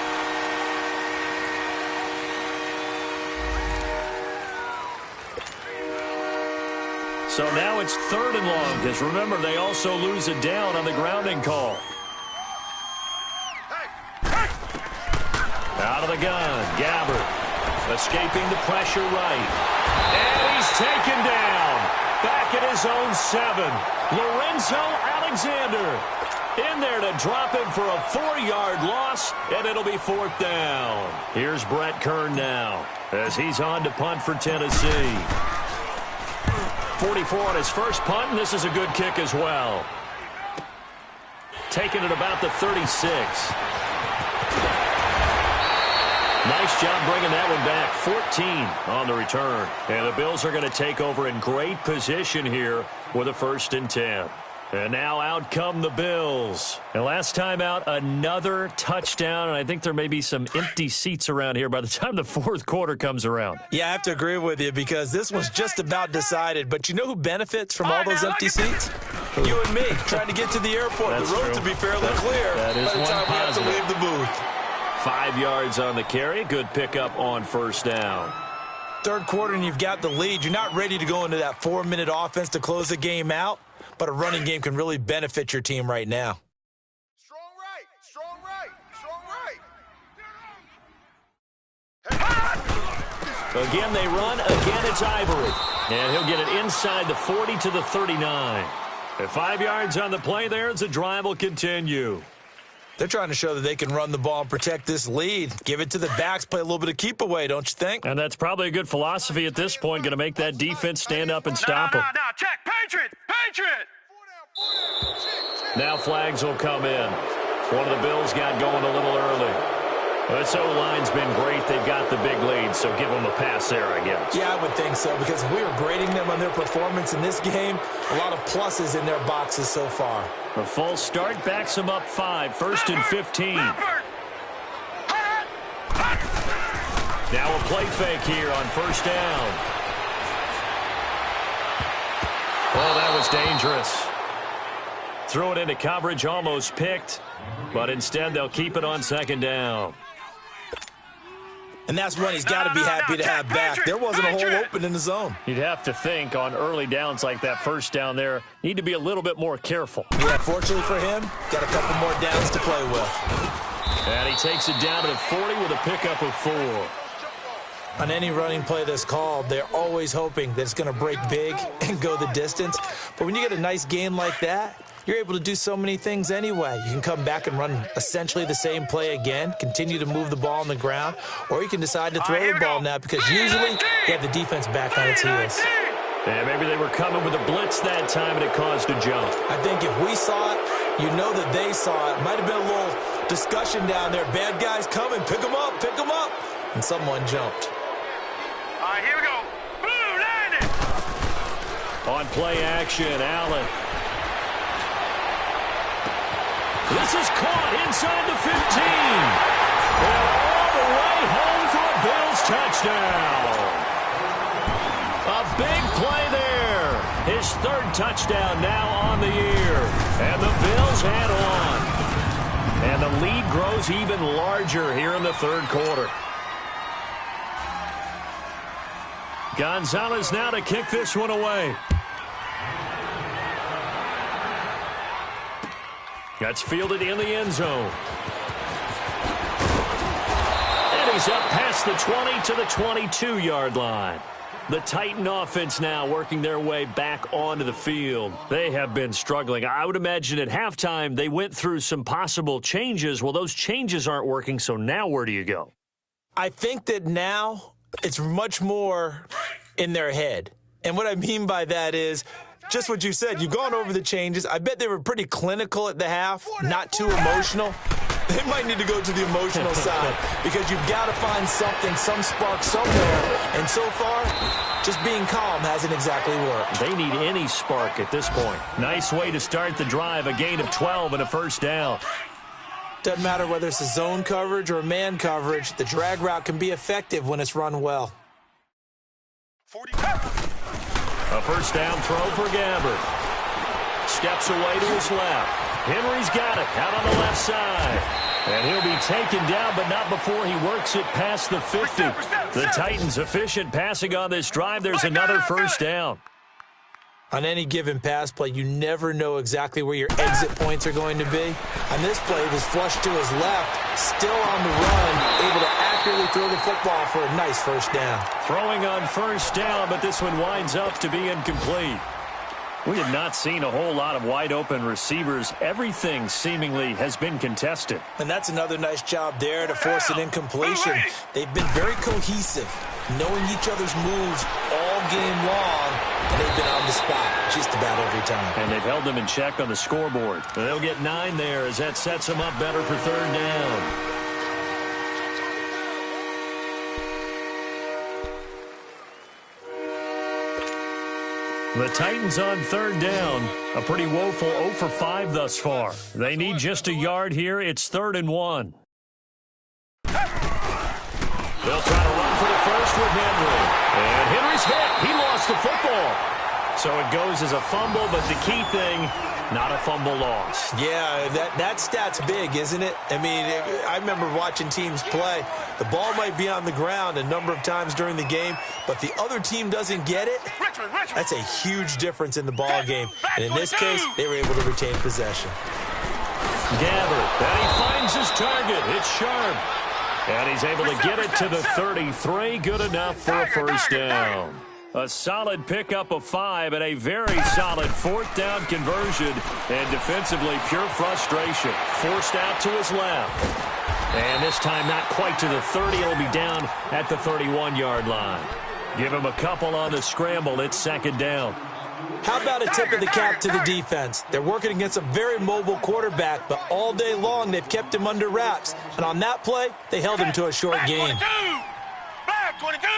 So now it's 3rd and long, because remember, they also lose a down on the grounding call. Out of the gun, Gabbert, escaping the pressure right. And he's taken down. Back at his own 7. Lorenzo Alexander in there to drop him for a 4-yard loss, and it'll be 4th down. Here's Brett Kern now as he's on to punt for Tennessee. 44 on his first punt, and this is a good kick as well. Taking it about the 36. Nice job bringing that one back. 14 on the return. And the Bills are going to take over in great position here with a 1st and 10. And now out come the Bills. And last time out, another touchdown. And I think there may be some empty seats around here by the time the 4th quarter comes around.
Yeah, I have to agree with you because this was just about decided. But you know who benefits from all those empty seats? You and me, trying to get to the airport.
That's
the road
true.
to be fairly clear
That is
by the
one
time we have to
positive.
leave the booth.
5 yards on the carry. Good pickup on 1st down.
3rd quarter and you've got the lead. You're not ready to go into that 4-minute offense to close the game out, but a running game can really benefit your team right now.
Strong right, strong right, strong right.
Again, they run. Again, it's Ivory. And he'll get it inside the 40 to the 39. At 5 yards on the play there, the drive will continue.
They're trying to show that they can run the ball and protect this lead. Give it to the backs, play a little bit of keep away, don't you think?
And that's probably a good philosophy at this point, going to make that defense stand up and stop them.
No, check, Patriot, Patriot.
Now flags will come in. One of the Bills got going a little early. This O-line's been great. They've got the big lead, so give them a pass there, I guess.
Yeah, I would think so, because if we were grading them on their performance in this game, a lot of pluses in their boxes so far.
A false start backs them up 5, 1st and 15. Now a play fake here on 1st down. Oh, that was dangerous. Throw it into coverage, almost picked, but instead they'll keep it on 2nd down.
And that's one he's got to be happy to have back. There wasn't a hole open in the zone.
You'd have to think on early downs like that 1st down there, need to be a little bit more careful.
Yeah, fortunately for him, got a couple more downs to play with.
And he takes it down to the 40 with a pickup of 4.
On any running play that's called, they're always hoping that it's going to break big and go the distance. But when you get a nice game like that, you're able to do so many things anyway. You can come back and run essentially the same play again, continue to move the ball on the ground, or you can decide to throw the ball now because usually you have the defense back on its heels.
Yeah, maybe they were coming with a blitz that time and it caused a jump.
I think if we saw it, you know that they saw it. Might have been a little discussion down there. Bad guys coming, pick them up, and someone jumped.
All right, here we go. Boom, landed.
On play action, Allen. This is caught inside the 15. And all the way home for a Bills touchdown. A big play there. His 3rd touchdown now on the year. And the Bills head on. And the lead grows even larger here in the 3rd quarter. Gonzalez now to kick this one away. That's fielded in the end zone. And he's up past the 20 to the 22-yard line. The Titan offense now working their way back onto the field. They have been struggling. I would imagine at halftime they went through some possible changes. Well, those changes aren't working, so now where do you go?
I think that now it's much more in their head. And what I mean by that is just what you said. You've gone over the changes. I bet they were pretty clinical at the half, not too emotional. They might need to go to the emotional side because you've got to find something, some spark somewhere. And so far, just being calm hasn't exactly worked.
They need any spark at this point. Nice way to start the drive, a gain of 12 and a 1st down.
Doesn't matter whether it's a zone coverage or a man coverage, the drag route can be effective when it's run well.
40.
A first down throw for Gabbert. Steps away to his left. Henry's got it out on the left side. And he'll be taken down, but not before he works it past the 50. The Titans efficient passing on this drive. There's another first down.
On any given pass play, you never know exactly where your exit points are going to be. On this play, it was flushed to his left, still on the run, able to accurately throw the football for a nice first down.
Throwing on first down, but this one winds up to be incomplete. We have not seen a whole lot of wide-open receivers. Everything seemingly has been contested.
And that's another nice job there to force an incompletion. They've been very cohesive, knowing each other's moves all game long, and they've been on the spot just about every time.
And they've held them in check on the scoreboard. They'll get 9 there as that sets them up better for third down. The Titans on third down. A pretty woeful 0 for 5 thus far. They need just a yard here. It's 3rd and 1. They'll try to run for the first with Henry. And Henry's hit. He lost the football. So it goes as a fumble, but the key thing, not a fumble loss.
Yeah, that stat's big, isn't it? I mean, I remember watching teams play. The ball might be on the ground a number of times during the game, but the other team doesn't get it. That's a huge difference in the ball game. And in this case, they were able to retain possession.
Gabbert, and he finds his target. It's sharp. And he's able to get it to the 33. Good enough for a first down. A solid pickup of 5 and a very solid 4th down conversion. And defensively, pure frustration. Forced out to his left. And this time not quite to the 30. It'll be down at the 31-yard line. Give him a couple on the scramble. It's 2nd down.
How about a tip of the cap to the defense? They're working against a very mobile quarterback, but all day long they've kept him under wraps. And on that play, they held him to a short gain.
Back 22.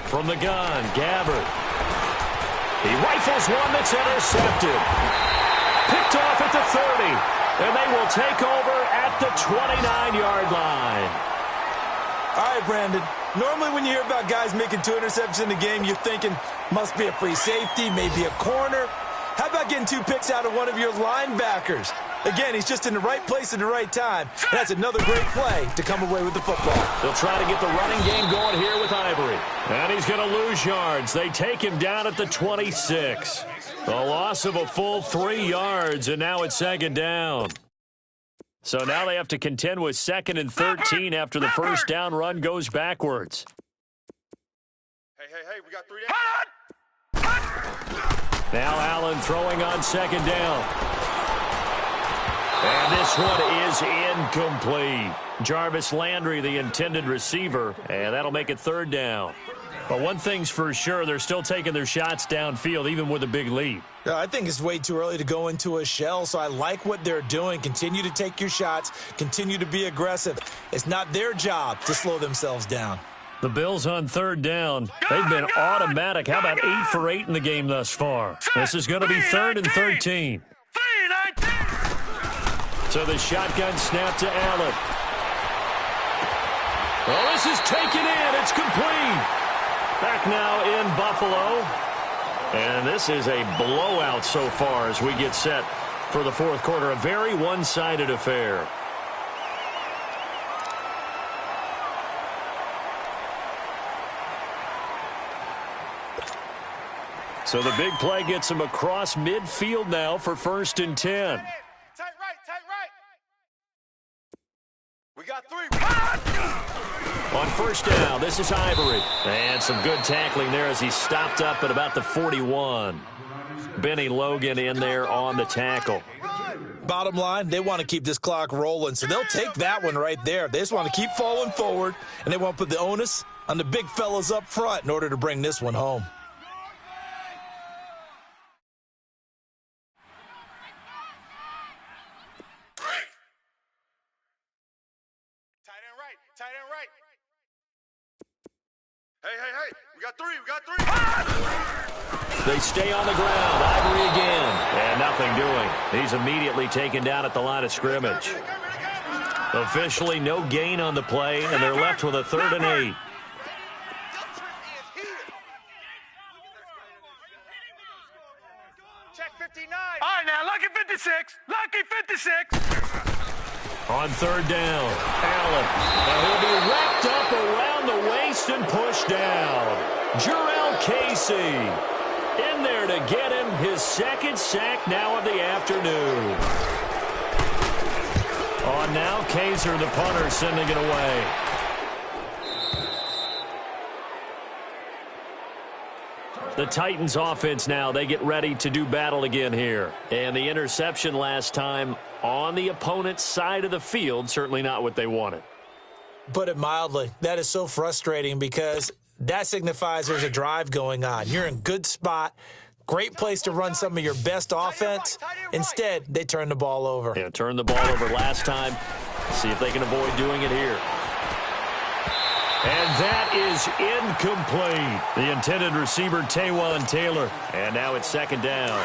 From the gun, Gabbert. He rifles one that's intercepted. Picked off at the 30. And they will take over at the 29-yard line.
All right, Brandon. Normally when you hear about guys making 2 interceptions in a game, you're thinking, must be a free safety, maybe a corner. How about getting 2 picks out of one of your linebackers? Again, he's just in the right place at the right time. And that's another great play to come away with the football.
They'll try to get the running game going here with Ivory. And he's going to lose yards. They take him down at the 26. A loss of a full 3 yards, and now it's 2nd down. So now they have to contend with 2nd and 13 after the first down run goes backwards.
Hey, we got 3 down.
Now Allen throwing on 2nd down. And this one is incomplete. Jarvis Landry, the intended receiver, and that'll make it 3rd down. But one thing's for sure, they're still taking their shots downfield, even with a big lead.
I think it's way too early to go into a shell, so I like what they're doing. Continue to take your shots. Continue to be aggressive. It's not their job to slow themselves down.
The Bills on 3rd down. They've been automatic. How about 8 for 8 in the game thus far? This is going to be 3rd and 13. So the shotgun snap to Allen. Well, this is taken in. It's complete. Back now in Buffalo. And this is a blowout so far as we get set for the 4th quarter. A very one-sided affair. So the big play gets him across midfield now for 1st and 10.
Tight right. We got 3.
On 1st down, this is Ivory. And some good tackling there as he stopped up at about the 41. Benny Logan in there on the tackle.
Bottom line, they want to keep this clock rolling, so they'll take that one right there. They just want to keep falling forward, and they want to put the onus on the big fellas up front in order to bring this one home.
Tight end right. Hey. We got 3.
They stay on the ground. Ivory again. And nothing doing. He's immediately taken down at the line of scrimmage. Officially no gain on the play, and they're left with a 3rd and 8.
Check 59. All right, now, lucky 56. Lucky 56.
On 3rd down, Allen. Now he'll be wrapped up around the waist and pushed down. Jarrell Casey in there to get him his 2nd sack now of the afternoon. On now, Kaiser, the punter, sending it away. The Titans offense now, they get ready to do battle again here. And the interception last time on the opponent's side of the field, certainly not what they wanted.
Put it mildly, that is so frustrating because that signifies there's a drive going on. You're in good spot, great place to run some of your best offense. Instead, they turn the ball over.
Yeah, turned the ball over last time. See if they can avoid doing it here. And that is incomplete. The intended receiver, Taywan Taylor. And now it's 2nd down.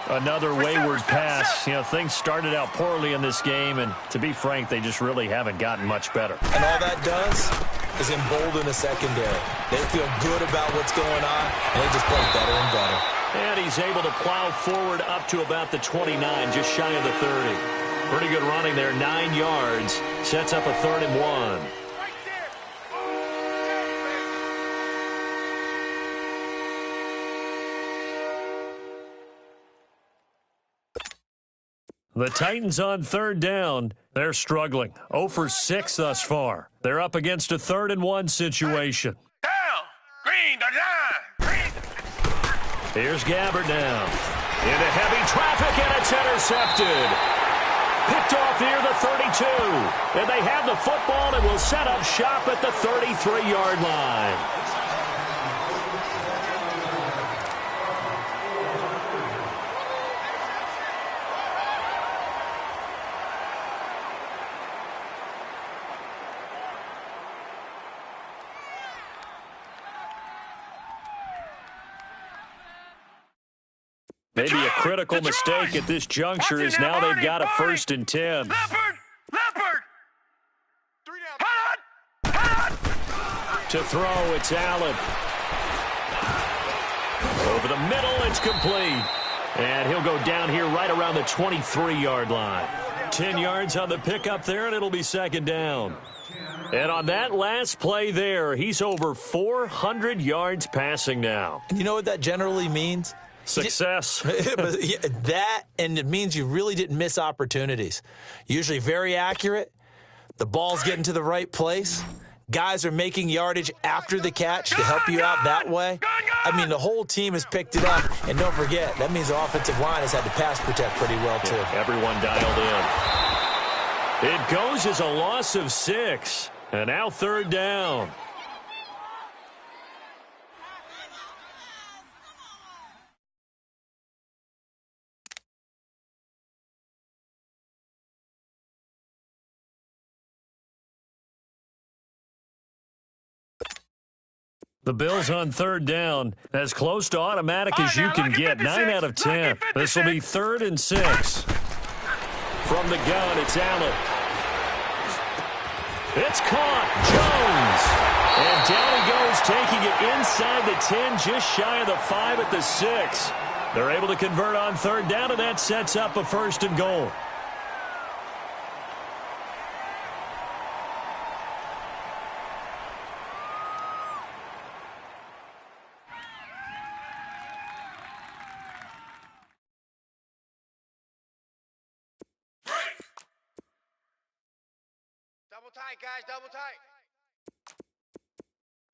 Another wayward pass. You know, things started out poorly in this game, and to be frank, they just really haven't gotten much better.
And all that does is embolden the secondary. They feel good about what's going on, and they just play better and better.
And he's able to plow forward up to about the 29, just shy of the 30. Pretty good running there, 9 yards. Sets up a 3rd and 1. The Titans on 3rd down. They're struggling. 0 for 6 thus far. They're up against a 3rd and 1 situation.
Down. Green, the line. Green.
Here's Gabbard now. Into heavy traffic, and it's intercepted. Picked off near the 32. And they have the football and will set up shop at the 33-yard line. Maybe a critical mistake at this juncture is now they've got a 1st and 10.
Leopard!
To throw, it's Allen. Over the middle, it's complete. And he'll go down here right around the 23-yard line. 10 yards on the pickup there, and it'll be 2nd down. And on that last play there, he's over 400 yards passing now.
And you know what that generally means?
Success.
That, and it means you really didn't miss opportunities. Usually very accurate. The ball's getting to the right place. Guys are making yardage after the catch to help you out that way. I mean, the whole team has picked it up. And don't forget, that means the offensive line has had to pass protect pretty well, too.
Yeah, everyone dialed in. It goes as a loss of 6. And now 3rd down. The Bills on 3rd down, as close to automatic as you can get. 9 out of 10. This will be 3rd and 6. From the gun, it's Allen. It's caught. Jones. And down he goes, taking it inside the 10, just shy of the 5 at the 6. They're able to convert on 3rd down, and that sets up a 1st and goal.
Double tight, guys, double tight.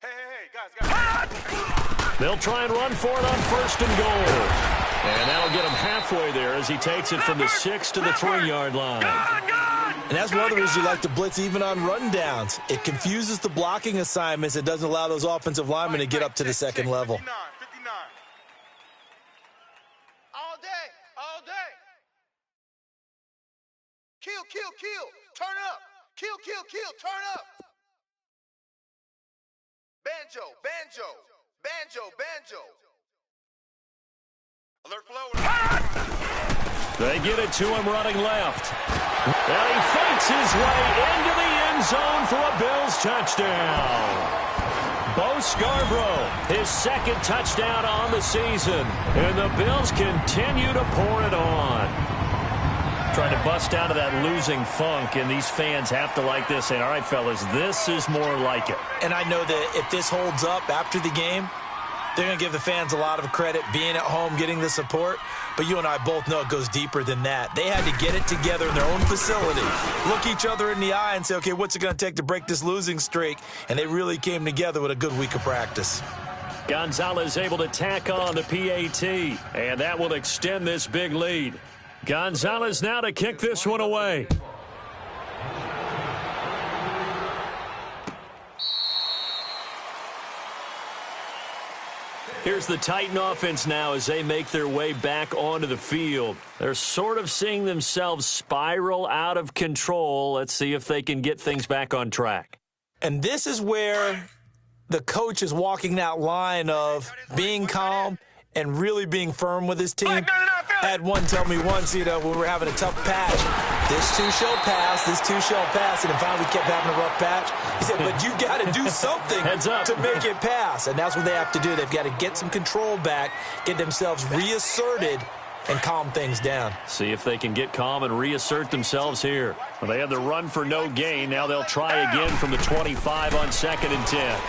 Hey, guys.
They'll try and run for it on 1st and goal. And that'll get him halfway there as he takes it from the 6 to the 3-yard line.
And that's one of the reasons you like to blitz even on rundowns. It confuses the blocking assignments. It doesn't allow those offensive linemen to get up to the 2nd level.
59. All day, all day. Kill. Turn up. Kill, turn up. Banjo. Alert flow.
They get it to him running left. And he fakes his way into the end zone for a Bills touchdown. Bo Scarborough, his second touchdown on the season. And the Bills continue to pour it on. Trying to bust out of that losing funk, and these fans have to like this. Saying, all right, fellas, this is more like it.
And I know that if this holds up after the game, they're going to give the fans a lot of credit, being at home, getting the support. But you and I both know it goes deeper than that. They had to get it together in their own facility, look each other in the eye and say, okay, what's it going to take to break this losing streak? And they really came together with a good week of practice.
Gonzalez able to tack on the PAT, and that will extend this big lead. Gonzalez now to kick this one away. Here's the Titan offense now as they make their way back onto the field. They're sort of seeing themselves spiral out of control. Let's see if they can get things back on track.
And this is where the coach is walking that line of being calm and really being firm with his team. I had one tell me once, when we were having a tough patch, this too shall pass, this too shall pass, and finally we kept having a rough patch. He said, but you got to do something to make it pass, and that's what they have to do. They've got to get some control back, get themselves reasserted, and calm things down.
See if they can get calm and reassert themselves here. Well, they had the run for no gain. Now they'll try again from the 25 on 2nd and 10.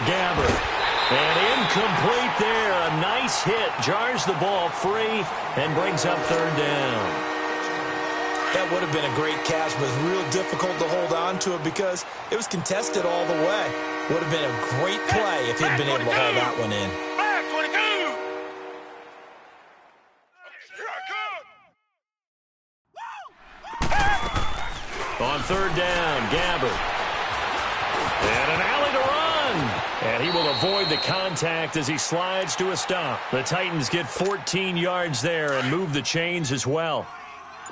Gabbert. And incomplete there. A nice hit. Jars the ball free and brings up 3rd down.
That would have been a great catch, but it's real difficult to hold on to it because it was contested all the way. Would have been a great play if he'd been able to hold that one in.
Back 22. Here I come.
On 3rd down, Gabbert. And an alley to run. And he will avoid the contact as he slides to a stop. The Titans get 14 yards there and move the chains as well.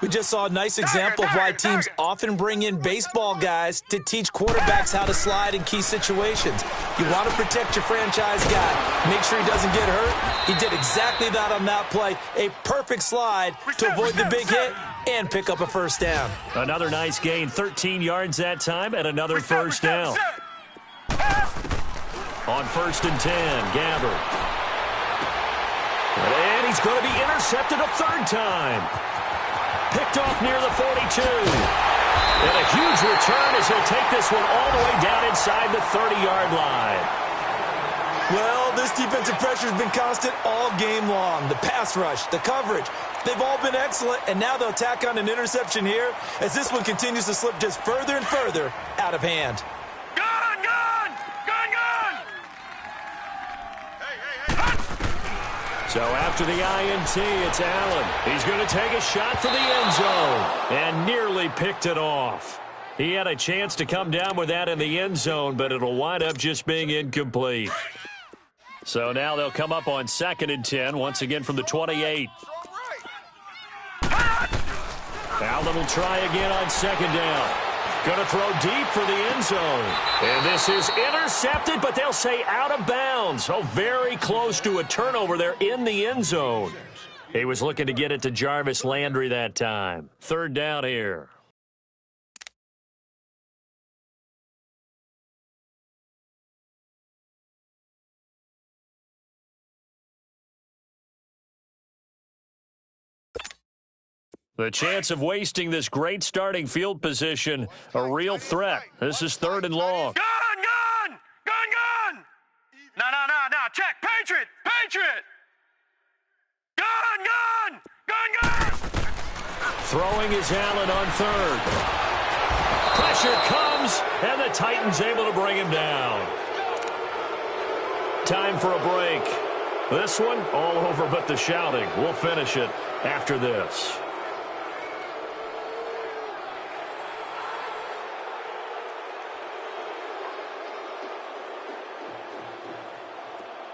We just saw a nice example of why teams often bring in baseball guys to teach quarterbacks how to slide in key situations. You want to protect your franchise guy. Make sure he doesn't get hurt. He did exactly that on that play. A perfect slide to avoid the big hit and pick up a 1st down.
Another nice gain, 13 yards that time, and another 1st down. On 1st and 10, Gabbert. And he's going to be intercepted a 3rd time. Picked off near the 42. And a huge return as he'll take this one all the way down inside the 30-yard line.
Well, this defensive pressure has been constant all game long. The pass rush, the coverage, they've all been excellent, and now they'll tack on an interception here as this one continues to slip just further and further out of hand.
So after the INT, it's Allen. He's going to take a shot for the end zone and nearly picked it off. He had a chance to come down with that in the end zone, but it'll wind up just being incomplete. So now they'll come up on 2nd and 10, once again from the 28. Allen will try again on 2nd down. Going to throw deep for the end zone. And this is intercepted, but they'll say out of bounds. Oh, very close to a turnover there in the end zone. He was looking to get it to Jarvis Landry that time. 3rd down here. The chance of wasting this great starting field position, a real threat. This is 3rd and long.
Gun! No, check. Patriot! Gun!
Throwing is Allen on 3rd. Pressure comes, and the Titans able to bring him down. Time for a break. This one, all over but the shouting. We'll finish it after this.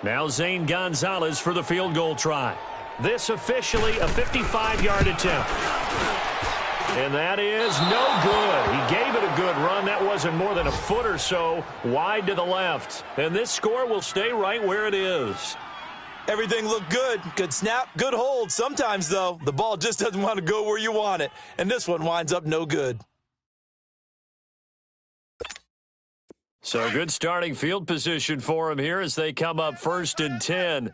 Now Zane Gonzalez for the field goal try. This officially a 55-yard attempt. And that is no good. He gave it a good run. That wasn't more than a foot or so wide to the left. And this score will stay right where it is.
Everything looked good. Good snap, good hold. Sometimes, though, the ball just doesn't want to go where you want it, and this one winds up no good.
So good starting field position for him here as they come up 1st and 10.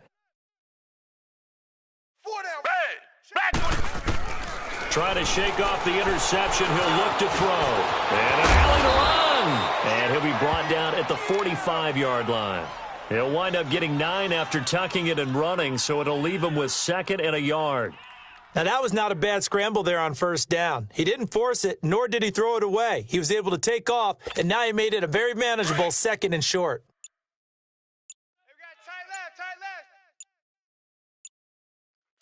Trying to shake off the interception. He'll look to throw. And an alley to run. And he'll be brought down at the 45-yard line. He'll wind up getting 9 after tucking it and running, so it'll leave him with 2nd and a yard.
Now, that was not a bad scramble there on 1st down. He didn't force it, nor did he throw it away. He was able to take off, and now he made it a very manageable 2nd and short.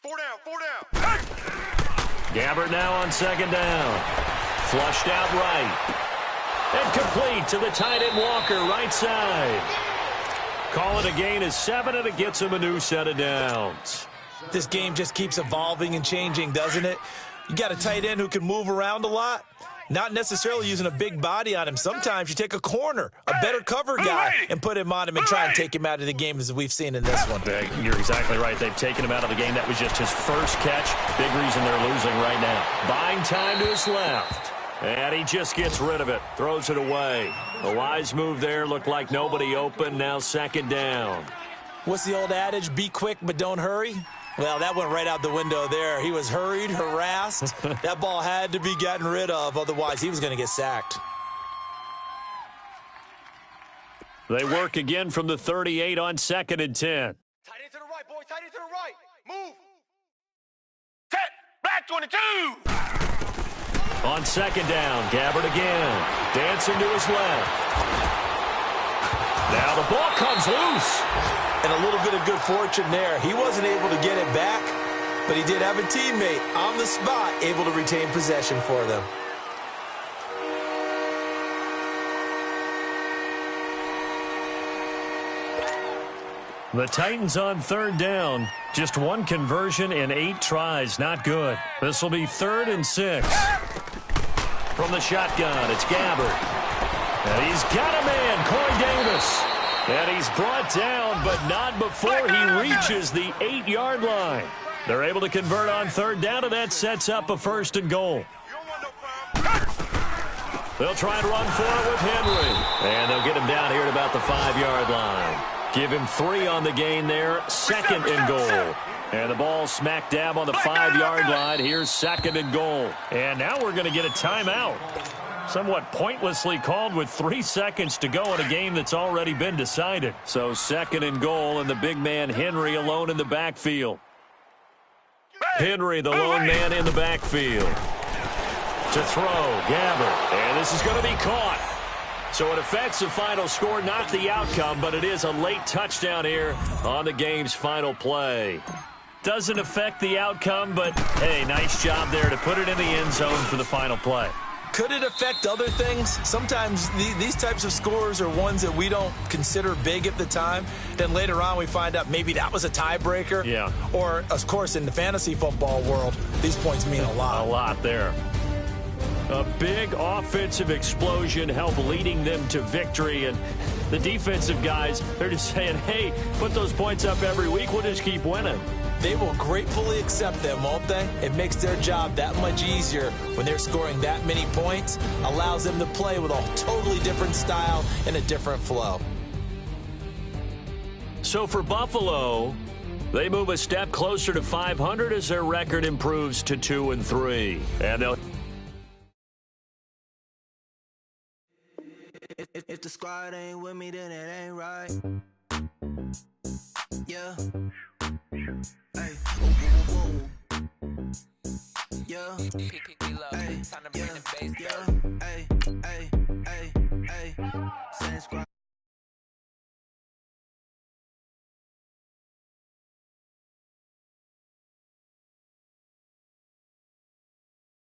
Four down.
Gabbert now on 2nd down. Flushed out right. And complete to the tight end Walker, right side. Call it a gain of 7, and it gets him a new set of downs.
This game just keeps evolving and changing, doesn't it? You got a tight end who can move around a lot, not necessarily using a big body on him. Sometimes you take a corner, a better cover guy, and put him on him and try and take him out of the game as we've seen in this one.
You're exactly right. They've taken him out of the game. That was just his first catch. Big reason they're losing right now. Buying time to his left. And he just gets rid of it. Throws it away. A wise move there. Looked like nobody open. Now 2nd down.
What's the old adage? Be quick, but don't hurry. Well, that went right out the window there. He was hurried, harassed. That ball had to be gotten rid of. Otherwise, he was going to get sacked.
They work again from the 38 on 2nd and 10.
Tight end to the right, boy. Tight end to the right. Move. Set. Black 22.
On 2nd down, Gabbert again. Dancing to his left. Now the ball comes loose.
And a little bit of good fortune there. He wasn't able to get it back, but he did have a teammate on the spot able to retain possession for them.
The Titans on 3rd down. Just 1 conversion in 8 tries. Not good. This will be 3rd and 6. From the shotgun, it's Gabbert. And he's got a man, Corey Davis. And he's brought down, but not before he reaches the 8-yard line. They're able to convert on 3rd down, and that sets up a 1st and goal. They'll try and run for it with Henry. And they'll get him down here at about the 5-yard line. Give him 3 on the gain there, 2nd and goal. And the ball smack dab on the 5-yard line. Here's 2nd and goal. And now we're going to get a timeout. Somewhat pointlessly called with 3 seconds to go in a game that's already been decided. So 2nd and goal, and the big man Henry alone in the backfield. Henry, the lone man in the backfield. To throw, Gabbert. And this is going to be caught. So it affects the final score, not the outcome, but it is a late touchdown here on the game's final play. Doesn't affect the outcome, but, hey, nice job there to put it in the end zone for the final play.
Could it affect other things? Sometimes these types of scores are ones that we don't consider big at the time. Then later on we find out maybe that was a tiebreaker.
Yeah.
Or, of course, in the fantasy football world, these points mean a lot.
A lot there. A big offensive explosion helped leading them to victory. And the defensive guys, they're just saying, hey, put those points up every week. We'll just keep winning.
They will gratefully accept them, won't they? It makes their job that much easier when they're scoring that many points. Allows them to play with a totally different style and a different flow.
So for Buffalo, they move a step closer to 500 as their record improves to 2-3. And they'll...
If the squad ain't with me, then it ain't right. Yeah. Hey. Yeah. Hey. Yeah. Hey. Hey. Hey. Hey. Same squad.